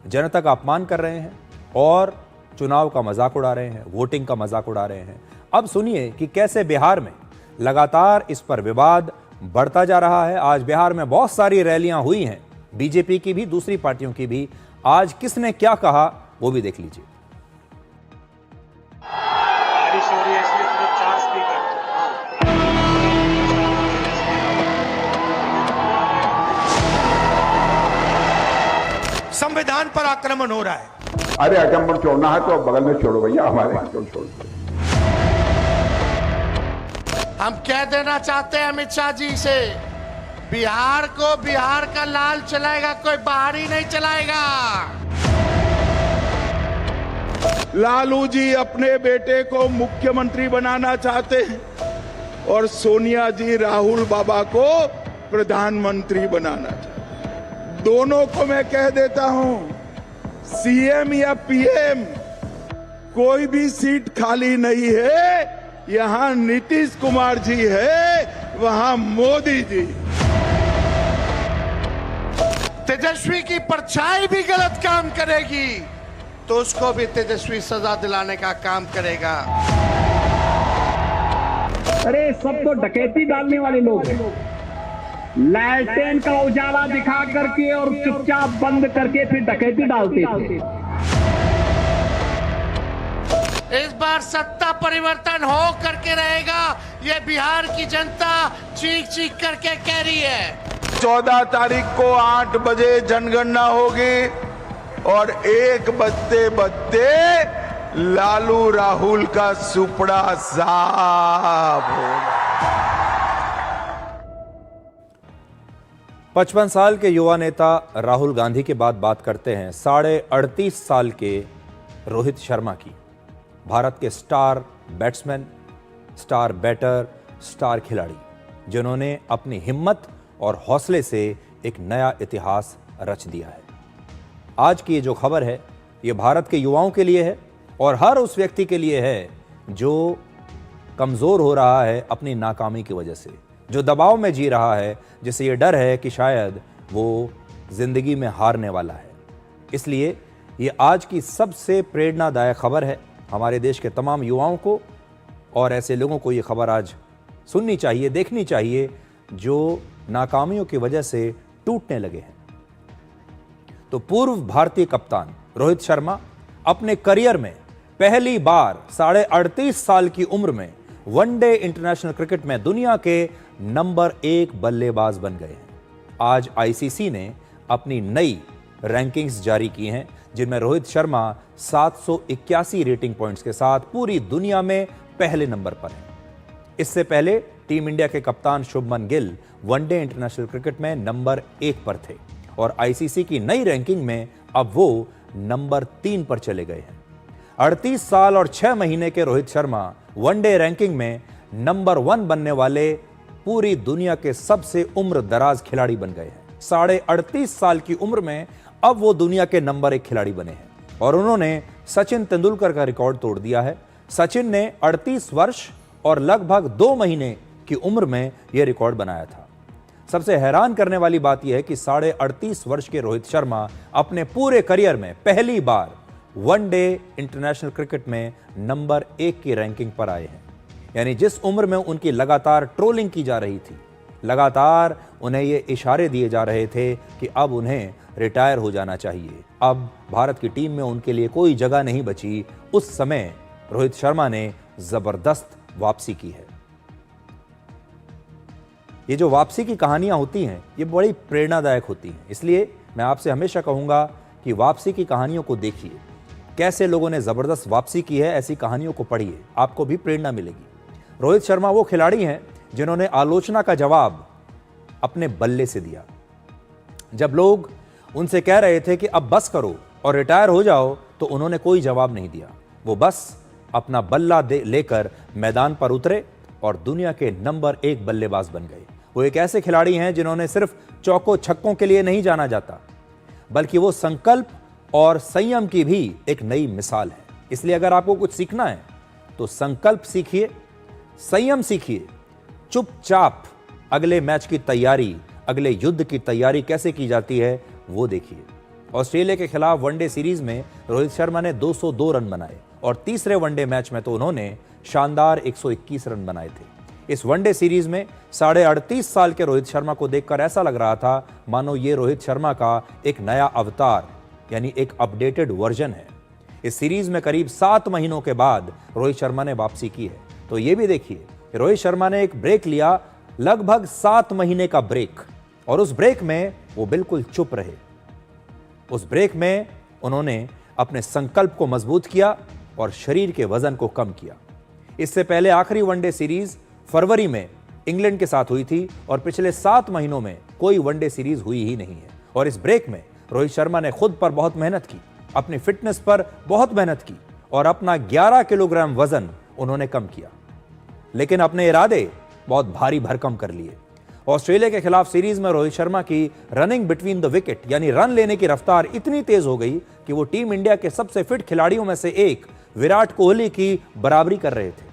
S3: जनता का अपमान कर रहे हैं और चुनाव का मजाक उड़ा रहे हैं, वोटिंग का मजाक उड़ा रहे हैं। अब सुनिए कि कैसे बिहार में लगातार इस पर विवाद बढ़ता जा रहा है। आज बिहार में बहुत सारी रैलियां हुई हैं, बीजेपी की भी, दूसरी पार्टियों की भी। आज किसने क्या कहा वो भी देख लीजिए।
S7: बारिश हो रही है इसलिए सिर्फ 4 स्पीकर।
S4: संविधान पर आक्रमण हो रहा है।
S5: अरे अचंबड़ छोड़ना है तो बगल में छोड़ो भैया, हमारे छोड़ो।
S4: हम कह देना चाहते हैं अमित शाह जी से, बिहार को बिहार का लाल चलाएगा, कोई बाहरी नहीं चलाएगा।
S5: लालू जी अपने बेटे को मुख्यमंत्री बनाना चाहते हैं और सोनिया जी राहुल बाबा को प्रधानमंत्री बनाना चाहते हैं। दोनों को मैं कह देता हूं, सीएम या पीएम कोई भी सीट खाली नहीं है। यहां नीतीश कुमार जी है, वहां मोदी जी।
S4: तेजस्वी की परछाई भी गलत काम करेगी तो उसको भी तेजस्वी सजा दिलाने का काम करेगा।
S8: अरे सब तो डकैती डालने वाले लोग हैं। लालटेन का उजाला दिखा करके और चुपचाप बंद करके फिर डकैती डालते थे।
S4: इस बार सत्ता परिवर्तन हो करके रहेगा, ये बिहार की जनता चीख चीख करके कह रही है।
S5: 14 तारीख को 8 बजे जनगणना होगी और 1 बजते बजते लालू राहुल का सुपड़ा साफ होगा।
S3: 55 साल के युवा नेता राहुल गांधी के बाद बात करते हैं 38.5 साल के रोहित शर्मा की। भारत के star batsman, star batter, star खिलाड़ी, जिन्होंने अपनी हिम्मत और हौसले से एक नया इतिहास रच दिया है। आज की ये जो खबर है ये भारत के युवाओं के लिए है और हर उस व्यक्ति के लिए है जो कमज़ोर हो रहा है अपनी नाकामी की वजह से, जो दबाव में जी रहा है, जिसे ये डर है कि शायद वो जिंदगी में हारने वाला है। इसलिए ये आज की सबसे प्रेरणादायक खबर है हमारे देश के तमाम युवाओं को, और ऐसे लोगों को ये खबर आज सुननी चाहिए, देखनी चाहिए जो नाकामियों की वजह से टूटने लगे हैं। तो पूर्व भारतीय कप्तान रोहित शर्मा अपने करियर में पहली बार 38.5 साल की उम्र में वनडे इंटरनेशनल क्रिकेट में दुनिया के नंबर 1 बल्लेबाज बन गए हैं। आज आईसीसी ने अपनी नई रैंकिंग्स जारी की हैं, जिनमें रोहित शर्मा 781 रेटिंग पॉइंट्स के साथ पूरी दुनिया में पहले नंबर पर हैं। इससे पहले टीम इंडिया के कप्तान Shubman Gill one day international cricket में नंबर 1 पर थे और आईसीसी की नई रैंकिंग में अब वो नंबर 3 पर चले गए हैं। 38 साल और 6 महीने के रोहित शर्मा वनडे रैंकिंग में नंबर 1 बनने वाले पूरी दुनिया के सबसे उम्र दराज खिलाड़ी बन गए हैं। 38.5 साल की उम्र में अब वो दुनिया के नंबर 1 खिलाड़ी बने हैं और उन्होंने सचिन तेंदुलकर का रिकॉर्ड तोड़ दिया है। सचिन ने 38 वर्ष और लगभग 2 महीने की उम्र में यह रिकॉर्ड बनाया था। सबसे हैरान करने वाली बात यह है कि 38.5 वर्ष के रोहित शर्मा अपने पूरे करियर में पहली बार वनडे इंटरनेशनल क्रिकेट में नंबर 1 की रैंकिंग पर आए हैं। यानी जिस उम्र में उनकी लगातार ट्रोलिंग की जा रही थी, लगातार उन्हें ये इशारे दिए जा रहे थे कि अब उन्हें रिटायर हो जाना चाहिए, अब भारत की टीम में उनके लिए कोई जगह नहीं बची, उस समय रोहित शर्मा ने जबरदस्त वापसी की है। ये जो वापसी की कहानियां होती हैं ये बड़ी प्रेरणादायक होती हैं, इसलिए मैं आपसे हमेशा कहूंगा कि वापसी की कहानियों को देखिए, कैसे लोगों ने जबरदस्त वापसी की है, ऐसी कहानियों को पढ़िए, आपको भी प्रेरणा मिलेगी। रोहित शर्मा वो खिलाड़ी हैं जिन्होंने आलोचना का जवाब अपने बल्ले से दिया। जब लोग उनसे कह रहे थे कि अब बस करो और रिटायर हो जाओ, तो उन्होंने कोई जवाब नहीं दिया। वो बस अपना बल्ला लेकर मैदान पर उतरे और दुनिया के नंबर 1 बल्लेबाज बन गए। वो एक ऐसे खिलाड़ी हैं जिन्होंने सिर्फ चौकों छक्कों के लिए नहीं जाना जाता, बल्कि वो संकल्प और संयम की भी एक नई मिसाल है। इसलिए अगर आपको कुछ सीखना है तो संकल्प सीखिए, संयम सीखिए, चुपचाप अगले मैच की तैयारी, अगले युद्ध की तैयारी कैसे की जाती है वो देखिए। ऑस्ट्रेलिया के खिलाफ वनडे सीरीज में रोहित शर्मा ने 202 रन बनाए और तीसरे वनडे मैच में तो उन्होंने शानदार 121 रन बनाए थे। इस वनडे सीरीज में 38.5 साल के रोहित शर्मा को देखकर ऐसा लग रहा था मानो ये रोहित शर्मा का एक नया अवतार, यानी एक अपडेटेड वर्जन है। इस सीरीज में करीब 7 महीनों के बाद रोहित शर्मा ने वापसी की है। तो ये भी देखिए, रोहित शर्मा ने एक ब्रेक लिया, लगभग 7 महीने का ब्रेक, और उस ब्रेक में वो बिल्कुल चुप रहे। उस ब्रेक में उन्होंने अपने संकल्प को मजबूत किया और शरीर के वजन को कम किया। इससे पहले आखिरी वनडे सीरीज फरवरी में इंग्लैंड के साथ हुई थी और पिछले 7 महीनों में कोई वनडे सीरीज हुई ही नहीं है। और इस ब्रेक में रोहित शर्मा ने खुद पर बहुत मेहनत की, अपनी फिटनेस पर बहुत मेहनत की और अपना 11 किलोग्राम वजन उन्होंने कम किया, लेकिन अपने इरादे बहुत भारी भरकम कर लिए। ऑस्ट्रेलिया के खिलाफ सीरीज में रोहित शर्मा की रनिंग बिटवीन द विकेट, यानी रन लेने की रफ्तार इतनी तेज हो गई कि वो टीम इंडिया के सबसे फिट खिलाड़ियों में से एक विराट कोहली की बराबरी कर रहे थे।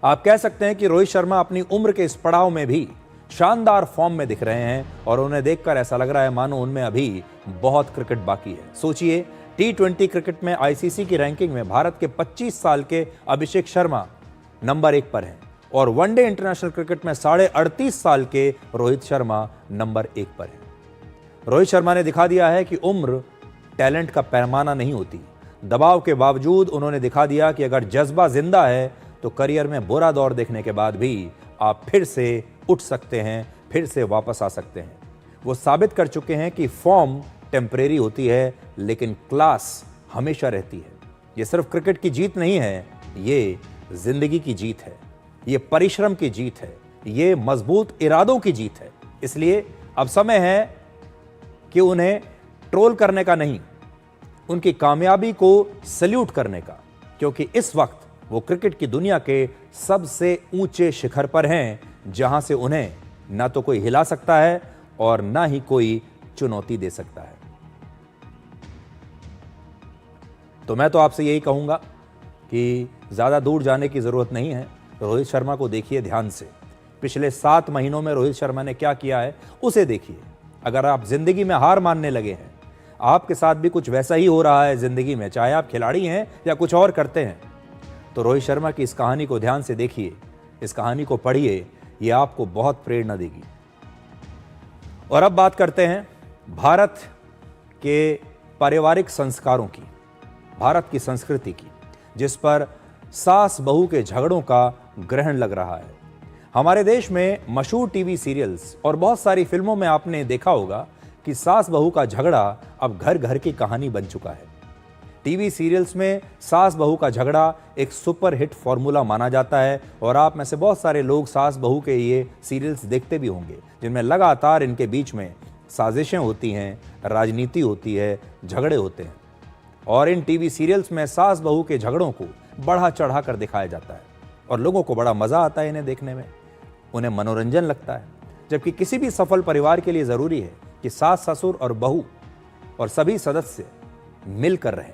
S3: आप कह सकते हैं कि रोहित शर्मा अपनी उम्र के इस पड़ाव में भी शानदार फॉर्म में दिख रहे हैं और उन्हें देखकर ऐसा लग रहा है मानो उनमें अभी बहुत क्रिकेट बाकी है। सोचिए, T20 क्रिकेट में आईसीसी की रैंकिंग में भारत के 25 साल के अभिषेक शर्मा नंबर 1 पर हैं और वनडे इंटरनेशनल क्रिकेट में 38.5 साल के रोहित शर्मा नंबर 1 पर हैं। रोहित शर्मा ने दिखा दिया है कि उम्र टैलेंट का पैमाना नहीं होती। दबाव के बावजूद उन्होंने दिखा दिया कि अगर जज्बा जिंदा है तो करियर में बुरा दौर देखने के बाद भी आप फिर से उठ सकते हैं, फिर से वापस आ सकते हैं। वो साबित कर चुके हैं कि फॉर्म टेम्परेरी होती है लेकिन क्लास हमेशा रहती है। ये सिर्फ क्रिकेट की जीत नहीं है, ये जिंदगी की जीत है, ये परिश्रम की जीत है, ये मजबूत इरादों की जीत है। इसलिए अब समय है कि उन्हें ट्रोल करने का नहीं, उनकी कामयाबी को सल्यूट करने का, क्योंकि इस वक्त वो क्रिकेट की दुनिया के सबसे ऊंचे शिखर पर हैं, जहां से उन्हें ना तो कोई हिला सकता है और ना ही कोई चुनौती दे सकता है। तो मैं तो आपसे यही कहूंगा कि ज्यादा दूर जाने की जरूरत नहीं है। रोहित शर्मा को देखिए ध्यान से, पिछले 7 महीनों में रोहित शर्मा ने क्या किया है उसे देखिए। अगर आप जिंदगी में हार मानने लगे हैं, आपके साथ भी कुछ वैसा ही हो रहा है जिंदगी में, चाहे आप खिलाड़ी हैं या कुछ और करते हैं, तो रोहित शर्मा की इस कहानी को ध्यान से देखिए, इस कहानी को पढ़िए, ये आपको बहुत प्रेरणा देगी। और अब बात करते हैं भारत के पारिवारिक संस्कारों की, भारत की संस्कृति की, जिस पर सास बहू के झगड़ों का ग्रहण लग रहा है। हमारे देश में मशहूर टीवी सीरियल्स और बहुत सारी फिल्मों में आपने देखा होगा कि सास बहू का झगड़ा अब घर घर की कहानी बन चुका है। टीवी सीरियल्स में सास बहू का झगड़ा एक सुपर हिट फॉर्मूला माना जाता है और आप में से बहुत सारे लोग सास बहू के ये सीरियल्स देखते भी होंगे, जिनमें लगातार इनके बीच में साजिशें होती हैं, राजनीति होती है, झगड़े होते हैं। और इन टीवी सीरियल्स में सास बहू के झगड़ों को बढ़ा चढ़ा कर दिखाया जाता है और लोगों को बड़ा मज़ा आता है इन्हें देखने में, उन्हें मनोरंजन लगता है। जबकि किसी भी सफल परिवार के लिए ज़रूरी है कि सास ससुर और बहू और सभी सदस्य मिलकर रहें।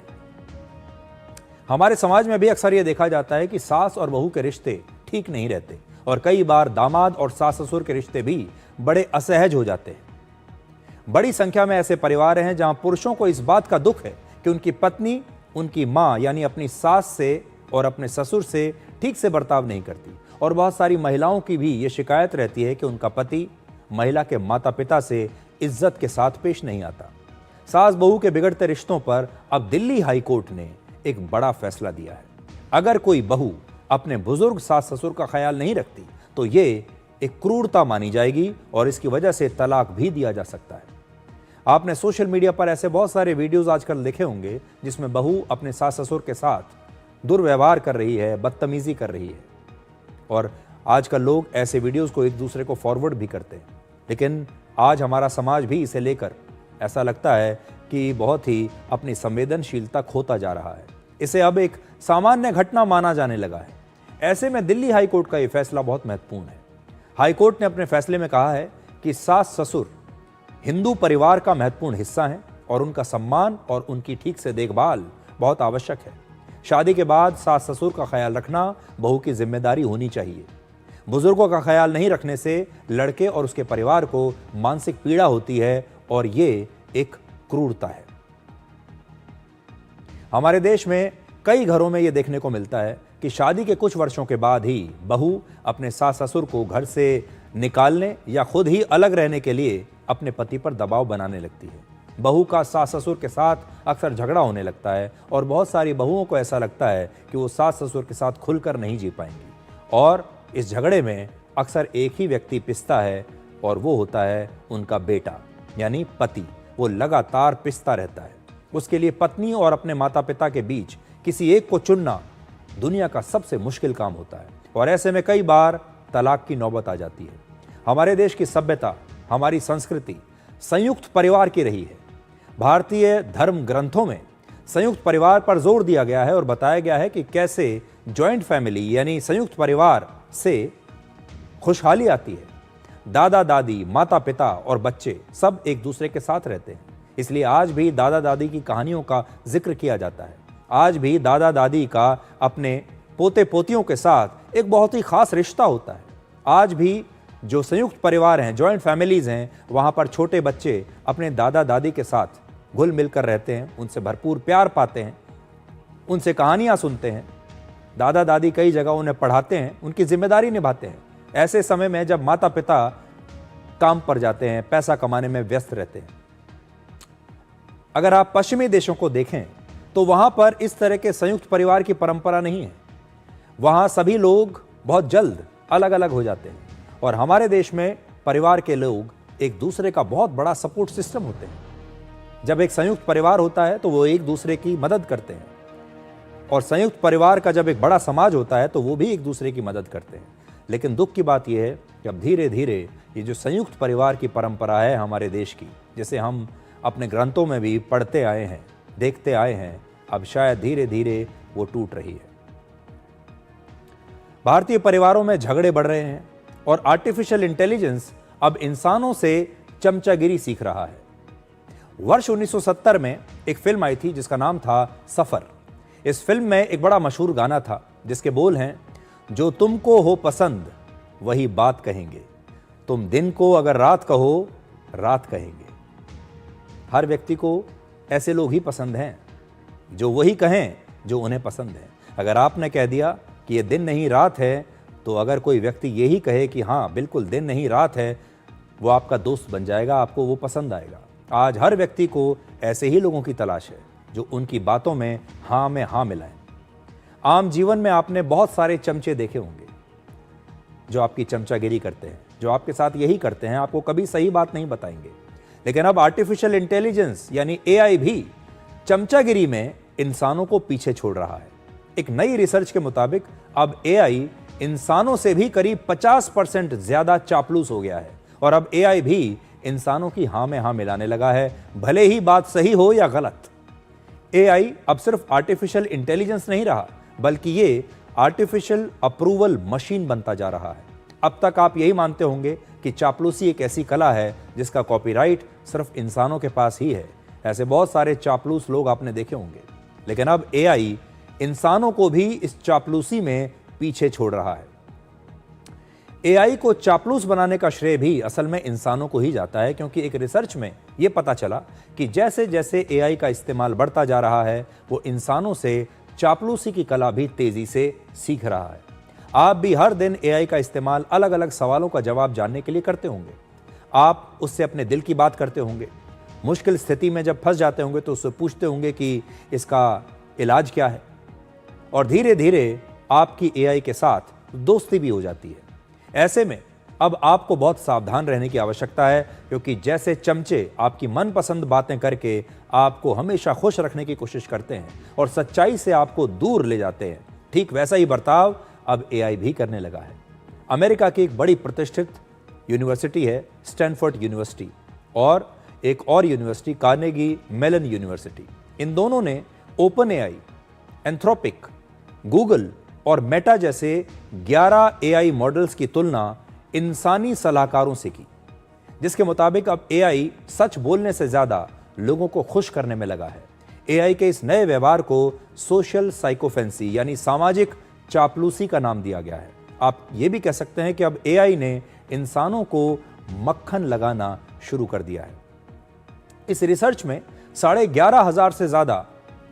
S3: हमारे समाज में भी अक्सर यह देखा जाता है कि सास और बहू के रिश्ते ठीक नहीं रहते और कई बार दामाद और सास ससुर के रिश्ते भी बड़े असहज हो जाते हैं। बड़ी संख्या में ऐसे परिवार हैं जहां पुरुषों को इस बात का दुख है कि उनकी पत्नी उनकी मां यानी अपनी सास से और अपने ससुर से ठीक से बर्ताव नहीं करती, और बहुत सारी महिलाओं की भी ये शिकायत रहती है कि उनका पति महिला के माता पिता से इज्जत के साथ पेश नहीं आता। सास बहू के बिगड़ते रिश्तों पर अब दिल्ली हाई कोर्ट ने एक बड़ा फैसला दिया है। अगर कोई बहू अपने बुजुर्ग सास ससुर का ख्याल नहीं रखती तो ये एक क्रूरता मानी जाएगी और इसकी वजह से तलाक भी दिया जा सकता है। आपने सोशल मीडिया पर ऐसे बहुत सारे वीडियोस आजकल देखे होंगे जिसमें बहू अपने सास ससुर के साथ दुर्व्यवहार कर रही है, बदतमीजी कर रही है, और आजकल लोग ऐसे वीडियोस को एक दूसरे को फॉरवर्ड भी करते हैं। लेकिन आज हमारा समाज भी इसे लेकर ऐसा लगता है कि बहुत ही अपनी संवेदनशीलता खोता जा रहा है। इसे अब एक सामान्य घटना माना जाने लगा है। ऐसे में दिल्ली हाई कोर्ट का यह फैसला बहुत महत्वपूर्ण है। हाई कोर्ट ने अपने फैसले में कहा है कि सास ससुर हिंदू परिवार का महत्वपूर्ण हिस्सा हैं और उनका सम्मान और उनकी ठीक से देखभाल बहुत आवश्यक है। शादी के बाद सास ससुर का ख्याल रखना बहू की जिम्मेदारी होनी चाहिए। बुजुर्गों का ख्याल नहीं रखने से लड़के और उसके परिवार को मानसिक पीड़ा होती है और ये एक क्रूरता है। हमारे देश में कई घरों में यह देखने को मिलता है कि शादी के कुछ वर्षों के बाद ही बहू अपने सास ससुर को घर से निकालने या खुद ही अलग रहने के लिए अपने पति पर दबाव बनाने लगती है। बहू का सास ससुर के साथ अक्सर झगड़ा होने लगता है और बहुत सारी बहुओं को ऐसा लगता है कि वो सास ससुर के साथ खुलकर नहीं जी पाएंगी, और इस झगड़े में अक्सर एक ही व्यक्ति पिसता है और वो होता है उनका बेटा यानी पति। वो लगातार पिसता रहता है। उसके लिए पत्नी और अपने माता पिता के बीच किसी एक को चुनना दुनिया का सबसे मुश्किल काम होता है और ऐसे में कई बार तलाक की नौबत आ जाती है। हमारे देश की सभ्यता, हमारी संस्कृति संयुक्त परिवार की रही है। भारतीय धर्म ग्रंथों में संयुक्त परिवार पर जोर दिया गया है और बताया गया है कि कैसे जॉइंट फैमिली यानी संयुक्त परिवार से खुशहाली आती है। दादा दादी, माता पिता और बच्चे सब एक दूसरे के साथ रहते हैं। इसलिए आज भी दादा दादी की कहानियों का जिक्र किया जाता है। आज भी दादा दादी का अपने पोते पोतियों के साथ एक बहुत ही खास रिश्ता होता है। आज भी जो संयुक्त परिवार हैं, जॉइंट फैमिलीज हैं, वहाँ पर छोटे बच्चे अपने दादा दादी के साथ घुल मिलकर रहते हैं, उनसे भरपूर प्यार पाते हैं, उनसे कहानियाँ सुनते हैं। दादा दादी कई जगह उन्हें पढ़ाते हैं, उनकी जिम्मेदारी निभाते हैं। ऐसे समय में जब माता पिता काम पर जाते हैं, पैसा कमाने में व्यस्त रहते हैं। अगर आप पश्चिमी देशों को देखें तो वहां पर इस तरह के संयुक्त परिवार की परंपरा नहीं है। वहां सभी लोग बहुत जल्द अलग अलग हो जाते हैं और हमारे देश में परिवार के लोग एक दूसरे का बहुत बड़ा सपोर्ट सिस्टम होते हैं। जब एक संयुक्त परिवार होता है तो वो एक दूसरे की मदद करते हैं, और संयुक्त परिवार का जब एक बड़ा समाज होता है तो वो भी एक दूसरे की मदद करते हैं। लेकिन दुख की बात यह है कि अब धीरे धीरे ये जो संयुक्त परिवार की परंपरा है हमारे देश की, जिसे हम अपने ग्रंथों में भी पढ़ते आए हैं, देखते आए हैं, अब शायद धीरे धीरे वो टूट रही है। भारतीय परिवारों में झगड़े बढ़ रहे हैं और आर्टिफिशियल इंटेलिजेंस अब इंसानों से चमचागिरी सीख रहा है। वर्ष 1970 में एक फिल्म आई थी जिसका नाम था सफर। इस फिल्म में एक बड़ा मशहूर गाना था जिसके बोल हैं, जो तुमको हो पसंद वही बात कहेंगे, तुम दिन को अगर रात कहो रात कहेंगे। हर व्यक्ति को ऐसे लोग ही पसंद हैं जो वही कहें जो उन्हें पसंद है। अगर आपने कह दिया कि ये दिन नहीं रात है, तो अगर कोई व्यक्ति यही कहे कि हाँ बिल्कुल दिन नहीं रात है, वो आपका दोस्त बन जाएगा, आपको वो पसंद आएगा। आज हर व्यक्ति को ऐसे ही लोगों की तलाश है जो उनकी बातों में हाँ में हाँ मिलाएं। आम जीवन में आपने बहुत सारे चमचे देखे होंगे जो आपकी चमचागिरी करते हैं, जो आपके साथ यही करते हैं, आपको कभी सही बात नहीं बताएंगे। लेकिन अब आर्टिफिशियल इंटेलिजेंस यानी AI भी चमचागिरी में इंसानों को पीछे छोड़ रहा है। एक नई रिसर्च के मुताबिक अब AI इंसानों से भी करीब 50% ज्यादा चापलूस हो गया है और अब AI भी इंसानों की हाँ में हाँ मिलाने लगा है, भले ही बात सही हो या गलत। AI अब सिर्फ आर्टिफिशियल इंटेलिजेंस नहीं रहा, बल्कि ये आर्टिफिशियल अप्रूवल मशीन बनता जा रहा है। अब तक आप यही मानते होंगे कि चापलूसी एक ऐसी कला है जिसका कॉपीराइट सिर्फ इंसानों के पास ही है। ऐसे बहुत सारे चापलूस लोग आपने देखे होंगे, लेकिन अब AI इंसानों को भी इस चापलूसी में पीछे छोड़ रहा है। AI को चापलूस बनाने का श्रेय भी असल में इंसानों को ही जाता है, क्योंकि एक रिसर्च में यह पता चला कि जैसे जैसे AI का इस्तेमाल बढ़ता जा रहा है, वो इंसानों से चापलूसी की कला भी तेजी से सीख रहा है। आप भी हर दिन AI का इस्तेमाल अलग अलग सवालों का जवाब जानने के लिए करते होंगे। आप उससे अपने दिल की बात करते होंगे, मुश्किल स्थिति में जब फंस जाते होंगे तो उससे पूछते होंगे कि इसका इलाज क्या है, और धीरे धीरे आपकी AI के साथ दोस्ती भी हो जाती है। ऐसे में अब आपको बहुत सावधान रहने की आवश्यकता है, क्योंकि जैसे चमचे आपकी मनपसंद बातें करके आपको हमेशा खुश रखने की कोशिश करते हैं और सच्चाई से आपको दूर ले जाते हैं, ठीक वैसा ही बर्ताव अब AI भी करने लगा है। अमेरिका की एक बड़ी प्रतिष्ठित यूनिवर्सिटी है स्टैनफोर्ड यूनिवर्सिटी, और एक और यूनिवर्सिटी कार्नेगी मेलन यूनिवर्सिटी। इन दोनों ने OpenAI, एंथ्रोपिक, गूगल और मेटा जैसे 11 AI मॉडल्स की तुलना इंसानी सलाहकारों से की, जिसके मुताबिक अब AI सच बोलने से ज्यादा लोगों को खुश करने में लगा है। AI के इस नए व्यवहार को सोशल साइकोफेंसी यानी सामाजिक चापलूसी का नाम दिया गया है। आप ये भी कह सकते हैं कि अब AI ने इंसानों को मक्खन लगाना शुरू कर दिया है। इस रिसर्च में 11,500 से ज्यादा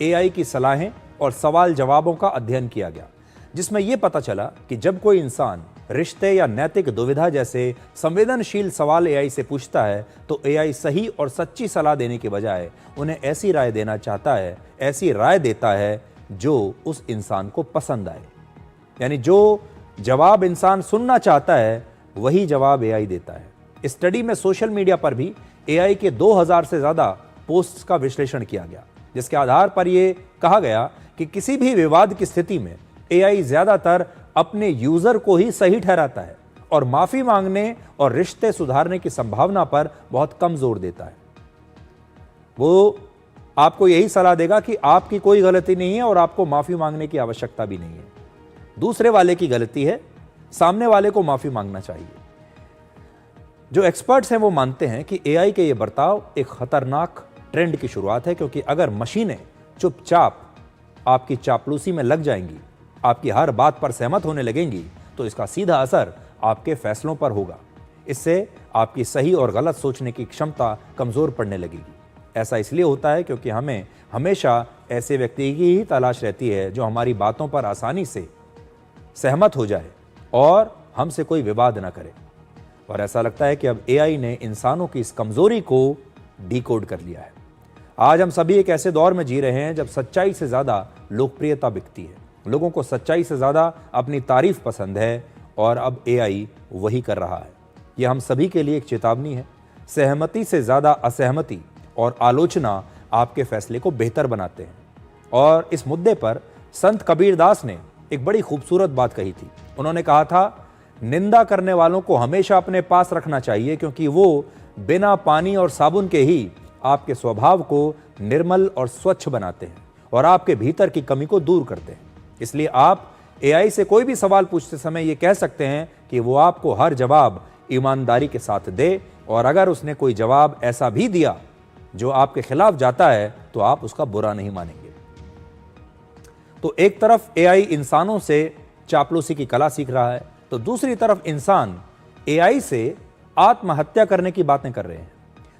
S3: AI की सलाहें और सवाल जवाबों का अध्ययन किया गया, जिसमें यह पता चला कि जब कोई इंसान रिश्ते या नैतिक दुविधा जैसे संवेदनशील सवाल AI से पूछता है, तो AI सही और सच्ची सलाह देने के बजाय उन्हें ऐसी राय देना चाहता है, ऐसी राय देता है जो उस इंसान को पसंद आए। यानी जो जवाब इंसान सुनना चाहता है वही जवाब AI देता है। इस स्टडी में सोशल मीडिया पर भी AI के 2000 से ज्यादा पोस्ट्स का विश्लेषण किया गया, जिसके आधार पर यह कहा गया कि किसी भी विवाद की स्थिति में AI ज्यादातर अपने यूजर को ही सही ठहराता है और माफी मांगने और रिश्ते सुधारने की संभावना पर बहुत कम जोर देता है। वो आपको यही सलाह देगा कि आपकी कोई गलती नहीं है और आपको माफी मांगने की आवश्यकता भी नहीं है। दूसरे वाले की गलती है, सामने वाले को माफी मांगना चाहिए। जो एक्सपर्ट्स हैं वो मानते हैं कि AI के ये बर्ताव एक खतरनाक ट्रेंड की शुरुआत है, क्योंकि अगर मशीनें चुपचाप आपकी चापलूसी में लग जाएंगी, आपकी हर बात पर सहमत होने लगेंगी, तो इसका सीधा असर आपके फैसलों पर होगा। इससे आपकी सही और गलत सोचने की क्षमता कमजोर पड़ने लगेगी। ऐसा इसलिए होता है क्योंकि हमें हमेशा ऐसे व्यक्ति की ही तलाश रहती है जो हमारी बातों पर आसानी से सहमत हो जाए और हमसे कोई विवाद न करे। और ऐसा लगता है कि अब AI ने इंसानों की इस कमजोरी को डिकोड कर लिया है। आज हम सभी एक ऐसे दौर में जी रहे हैं जब सच्चाई से ज्यादा लोकप्रियता बिकती है। लोगों को सच्चाई से ज्यादा अपनी तारीफ पसंद है और अब AI वही कर रहा है। यह हम सभी के लिए एक चेतावनी है। सहमति से ज्यादा असहमति और आलोचना आपके फैसले को बेहतर बनाते हैं। और इस मुद्दे पर संत कबीरदास ने एक बड़ी खूबसूरत बात कही थी। उन्होंने कहा था, निंदा करने वालों को हमेशा अपने पास रखना चाहिए, क्योंकि वो बिना पानी और साबुन के ही आपके स्वभाव को निर्मल और स्वच्छ बनाते हैं और आपके भीतर की कमी को दूर करते हैं। इसलिए आप AI से कोई भी सवाल पूछते समय ये कह सकते हैं कि वो आपको हर जवाब ईमानदारी के साथ दे, और अगर उसने कोई जवाब ऐसा भी दिया जो आपके खिलाफ जाता है तो आप उसका बुरा नहीं मानेंगे। तो एक तरफ AI इंसानों से चापलूसी की कला सीख रहा है, तो दूसरी तरफ इंसान AI से आत्महत्या करने की बातें कर रहे हैं।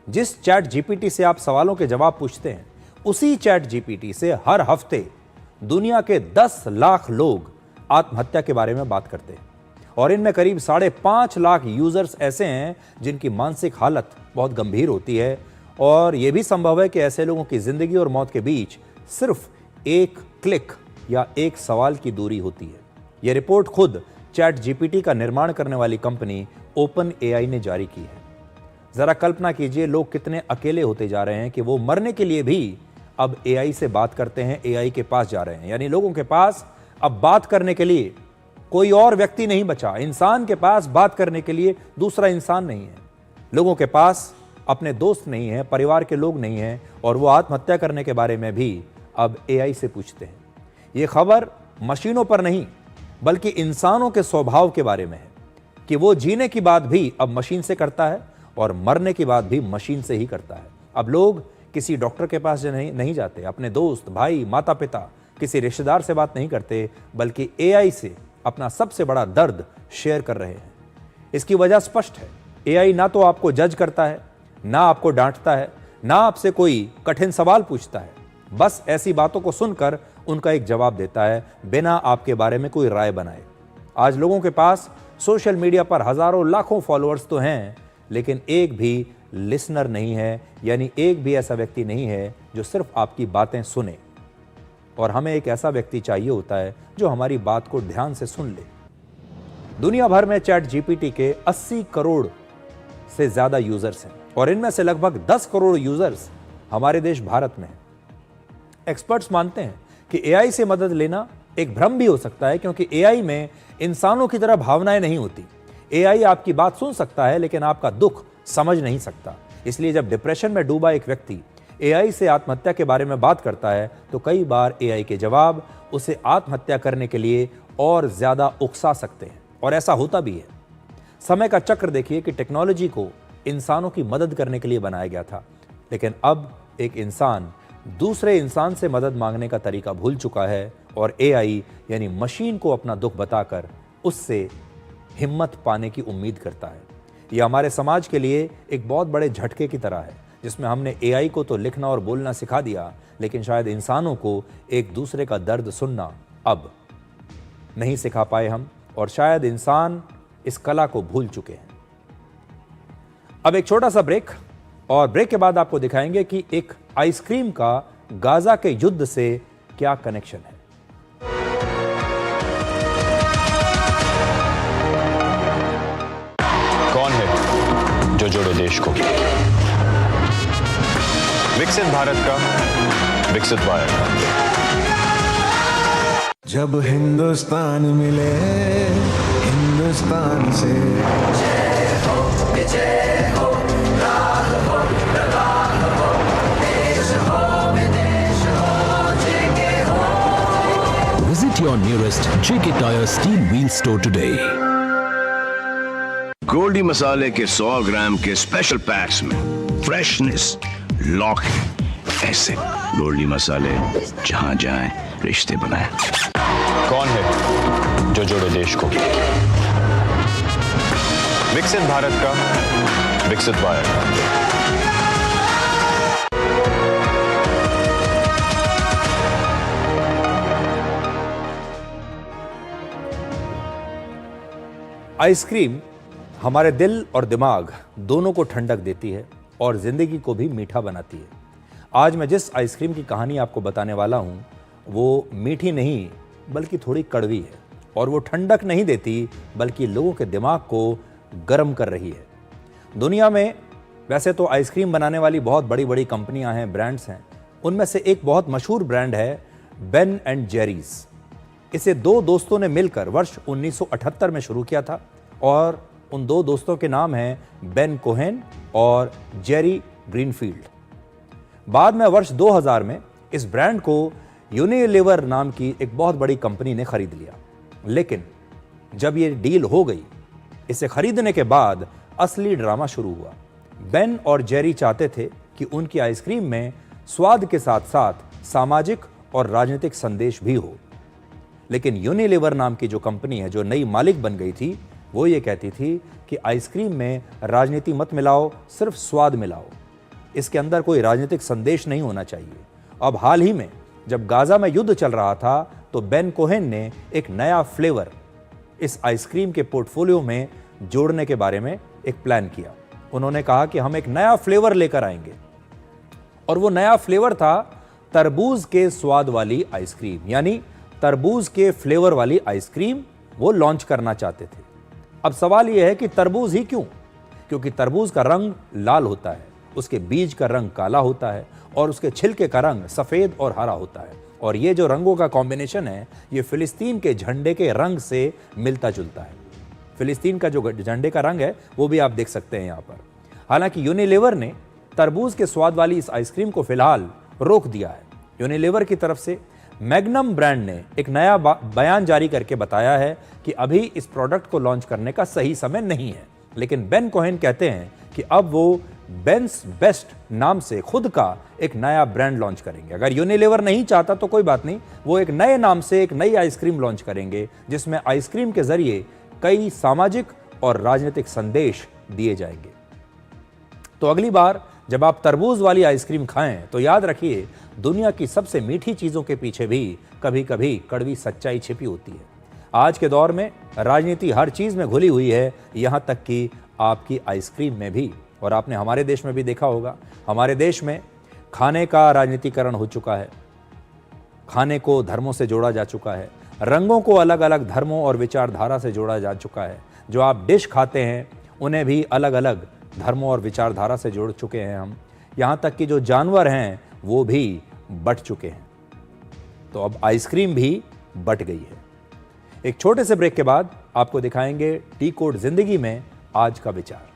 S3: जिस चैट GPT से आप सवालों के जवाब पूछते हैं, उसी चैट जीपीटी से हर हफ्ते दुनिया के 10 लाख लोग आत्महत्या के बारे में बात करते हैं और इनमें करीब 5.5 लाख यूजर्स ऐसे हैं जिनकी मानसिक हालत बहुत गंभीर होती है और यह भी संभव है कि ऐसे लोगों की जिंदगी और मौत के बीच सिर्फ एक क्लिक या एक सवाल की दूरी होती है। यह रिपोर्ट खुद चैट जीपीटी का निर्माण करने वाली कंपनी ओपन एआई ने जारी की है। जरा कल्पना कीजिए लोग कितने अकेले होते जा रहे हैं कि वो मरने के लिए भी अब एआई से बात करते हैं, एआई के पास जा रहे हैं। यानी लोगों के पास अब बात करने के लिए कोई और व्यक्ति नहीं बचा, इंसान के पास बात करने के लिए दूसरा इंसान नहीं है। लोगों के पास अपने दोस्त नहीं है, परिवार के लोग नहीं हैं और वो आत्महत्या करने के बारे में भी अब एआई से पूछते हैं। ये खबर मशीनों पर नहीं बल्कि इंसानों के स्वभाव के बारे में है कि वो जीने की बात भी अब मशीन से करता है और मरने की बात भी मशीन से ही करता है। अब लोग किसी डॉक्टर के पास नहीं जाते, अपने दोस्त, भाई, माता पिता, किसी रिश्तेदार से बात नहीं करते बल्कि एआई से अपना सबसे बड़ा दर्द शेयर कर रहे हैं। इसकी वजह स्पष्ट है, एआई ना तो आपको जज करता है, ना आपको डांटता है, ना आपसे कोई कठिन सवाल पूछता है, बस ऐसी बातों को सुनकर उनका एक जवाब देता है बिना आपके बारे में कोई राय बनाए। आज लोगों के पास सोशल मीडिया पर हजारों लाखों फॉलोअर्स तो हैं लेकिन एक भी लिसनर नहीं है, यानी एक भी ऐसा व्यक्ति नहीं है जो सिर्फ आपकी बातें सुने। और हमें एक ऐसा व्यक्ति चाहिए होता है जो हमारी बात को ध्यान से सुन ले। दुनिया भर में चैट जीपीटी के 80 करोड़ से ज्यादा यूजर्स हैं और इनमें से लगभग 10 करोड़ यूजर्स हमारे देश भारत में हैं। एक्सपर्ट्स मानते हैं कि एआई से मदद लेना एक भ्रम भी हो सकता है क्योंकि एआई में इंसानों की तरह भावनाएं नहीं होती। एआई आपकी बात सुन सकता है लेकिन आपका दुख समझ नहीं सकता। इसलिए जब डिप्रेशन में डूबा एक व्यक्ति एआई से आत्महत्या के बारे में बात करता है तो कई बार एआई के जवाब उसे आत्महत्या करने के लिए और ज्यादा उकसा सकते हैं और ऐसा होता भी है। समय का चक्र देखिए कि टेक्नोलॉजी को इंसानों की मदद करने के लिए बनाया गया था लेकिन अब एक इंसान दूसरे इंसान से मदद मांगने का तरीका भूल चुका है और एआई यानी मशीन को अपना दुख बताकर उससे हिम्मत पाने की उम्मीद करता है। यह हमारे समाज के लिए एक बहुत बड़े झटके की तरह है जिसमें हमने एआई को तो लिखना और बोलना सिखा दिया लेकिन शायद इंसानों को एक दूसरे का दर्द सुनना अब नहीं सिखा पाए हम और शायद इंसान इस कला को भूल चुके हैं। अब एक छोटा सा ब्रेक और ब्रेक के बाद आपको दिखाएंगे कि एक आइसक्रीम का गाजा के युद्ध से क्या कनेक्शन है।
S9: कौन है जो जोड़े देश को? विकसित भारत का विकसित वायर।
S10: जब हिंदुस्तान मिले हिंदुस्तान से जय हो विजय हो राग हो प्रवाह हो देश हो विदेश हो जेके हो।
S11: Visit your nearest JK Tyre Steel Wheel store today.
S12: Goldy मसाले के 100 ग्राम के स्पेशल पैक्स में फ्रेशनेस लॉक है। ऐसे गोल्डी मसाले जहां जाएं रिश्ते बनाएं।
S9: कौन है जो जोड़े देश को? विकसित भारत का विकसित वायर।
S3: आइसक्रीम हमारे दिल और दिमाग दोनों को ठंडक देती है और जिंदगी को भी मीठा बनाती है। आज मैं जिस आइसक्रीम की कहानी आपको बताने वाला हूं वो मीठी नहीं बल्कि थोड़ी कड़वी है और वो ठंडक नहीं देती बल्कि लोगों के दिमाग को गर्म कर रही है। दुनिया में वैसे तो आइसक्रीम बनाने वाली बहुत बड़ी बड़ी कंपनियां हैं, ब्रांड्स हैं। उनमें से एक बहुत मशहूर ब्रांड है बेन एंड जेरीज। इसे दो दोस्तों ने मिलकर वर्ष 1978 में शुरू किया था और उन दो दोस्तों के नाम हैं बेन कोहेन और जेरी ग्रीनफील्ड। बाद में वर्ष 2000 में इस ब्रांड को यूनिलीवर नाम की एक बहुत बड़ी कंपनी ने खरीद लिया। लेकिन जब ये डील हो गई, इसे खरीदने के बाद असली ड्रामा शुरू हुआ। बेन और जेरी चाहते थे कि उनकी आइसक्रीम में स्वाद के साथ साथ सामाजिक और राजनीतिक संदेश भी हो। लेकिन यूनिलीवर नाम की जो कंपनी है, जो नई मालिक बन गई थी, वो ये कहती थी कि आइसक्रीम में राजनीति मत मिलाओ, सिर्फ स्वाद मिलाओ। इसके अंदर कोई राजनीतिक संदेश नहीं होना चाहिए। अब हाल ही में जब गाजा में युद्ध चल रहा था तो बेन कोहेन ने एक नया फ्लेवर इस आइसक्रीम के पोर्टफोलियो में जोड़ने के बारे में एक प्लान किया। उन्होंने कहा कि हम एक नया फ्लेवर लेकर आएंगे और वो नया फ्लेवर था तरबूज के स्वाद वाली आइसक्रीम, यानी तरबूज के फ्लेवर वाली आइसक्रीम वो लॉन्च करना चाहते थे। अब सवाल यह है कि तरबूज ही क्यों? क्योंकि तरबूज का रंग लाल होता है, उसके बीज का रंग काला होता है और उसके छिलके का रंग सफेद और हरा होता है। और ये जो रंगों का कॉम्बिनेशन है ये फिलिस्तीन के झंडे के रंग से मिलता जुलता है। फिलिस्तीन का जो झंडे का रंग है वो भी आप देख सकते हैं यहाँ पर। हालांकि यूनिलीवर ने तरबूज के स्वाद वाली इस आइसक्रीम को फिलहाल रोक दिया है। यूनिलीवर की तरफ से मैग्नम ब्रांड ने एक नया बयान जारी करके बताया है कि अभी इस प्रोडक्ट को लॉन्च करने का सही समय नहीं है, लेकिन बेन कोहेन कहते हैं कि अब वो बेन्स बेस्ट नाम से खुद का एक नया ब्रांड लॉन्च करेंगे। अगर यूनिलीवर नहीं चाहता तो कोई बात नहीं, वो एक नए नाम से एक नई आइसक्रीम लॉन्च करेंगे जिसमें आइसक्रीम के जरिए कई सामाजिक और राजनीतिक संदेश दिए जाएंगे। तो अगली बार जब आप तरबूज वाली आइसक्रीम खाएं तो याद रखिए दुनिया की सबसे मीठी चीजों के पीछे भी कभी कभी कड़वी सच्चाई छिपी होती है। आज के दौर में राजनीति हर चीज में घुली हुई है, यहां तक कि आपकी आइसक्रीम में भी। और आपने हमारे देश में भी देखा होगा, हमारे देश में खाने का राजनीतिकरण हो चुका है, खाने को धर्मों से जोड़ा जा चुका है, रंगों को अलग अलग धर्मों और विचारधारा से जोड़ा जा चुका है। जो आप डिश खाते हैं उन्हें भी अलग अलग धर्मों और विचारधारा से जोड़ चुके हैं हम। यहाँ तक कि जो जानवर हैं वो भी बट चुके हैं। तो अब आइसक्रीम भी बट गई है। एक छोटे से ब्रेक के बाद आपको दिखाएंगे टी कोड जिंदगी में आज का विचार।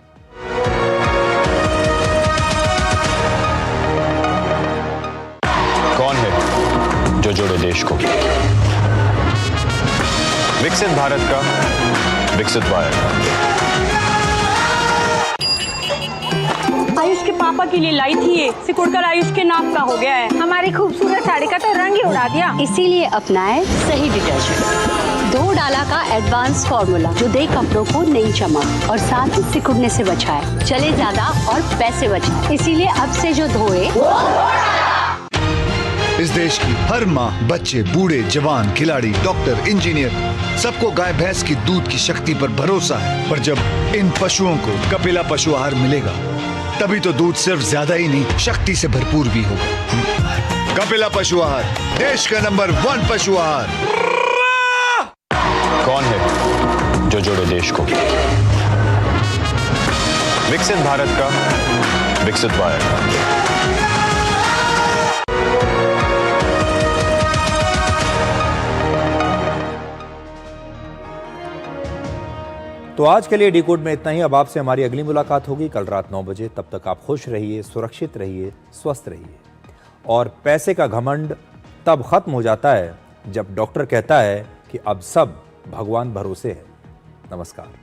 S9: कौन है जो जोड़े देश को? विकसित भारत का विकसित वायर।
S13: आयुष के पापा के लिए लाई थी ये, सिकुड़कर आयुष के नाम का हो गया है। हमारी खूबसूरत साड़ी का तो रंग ही उड़ा दिया।
S14: इसीलिए अपनाए सही डिटर्जेंट, 2 डाला का एडवांस फॉर्मूला जो दे कपड़ों को नई चमक और साथ ही सिकुड़ने से बचाए, चले ज्यादा और पैसे बचाए। इसीलिए अब से जो धोए
S15: इस देश की हर माँ, बच्चे, बूढ़े, जवान, खिलाड़ी, डॉक्टर, इंजीनियर, सबको गाय भैंस की दूध की शक्ति पर भरोसा है। पर जब इन पशुओं को कपिला पशु आहार मिलेगा तभी तो दूध सिर्फ ज्यादा ही नहीं शक्ति से भरपूर भी होगा। कपिला पशु आहार, देश का नंबर 1 पशु आहार।
S9: कौन है जो जोड़े देश को? विकसित भारत का विकसित वायर।
S3: तो आज के लिए डी कोड में इतना ही। अब आपसे हमारी अगली मुलाकात होगी कल रात 9 बजे। तब तक आप खुश रहिए, सुरक्षित रहिए, स्वस्थ रहिए। और पैसे का घमंड तब खत्म हो जाता है जब डॉक्टर कहता है कि अब सब भगवान भरोसे है। नमस्कार।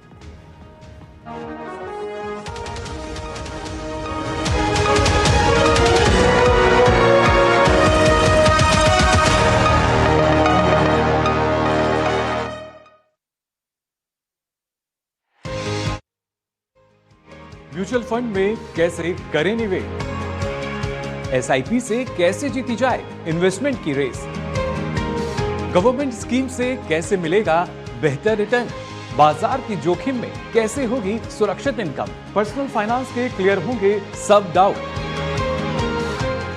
S16: म्यूचुअल फंड में कैसे करें निवेश, एसआईपी से कैसे जीती जाए इन्वेस्टमेंट की रेस, गवर्नमेंट स्कीम से कैसे मिलेगा बेहतर रिटर्न, बाजार की जोखिम में कैसे होगी सुरक्षित इनकम, पर्सनल फाइनेंस के क्लियर होंगे सब डाउट,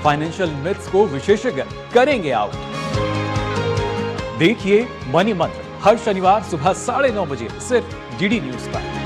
S16: फाइनेंशियल मिथ्स को विशेषज्ञ करेंगे आउट। देखिए मनी मंत्र हर शनिवार सुबह 9:30 बजे सिर्फ डीडी न्यूज पर।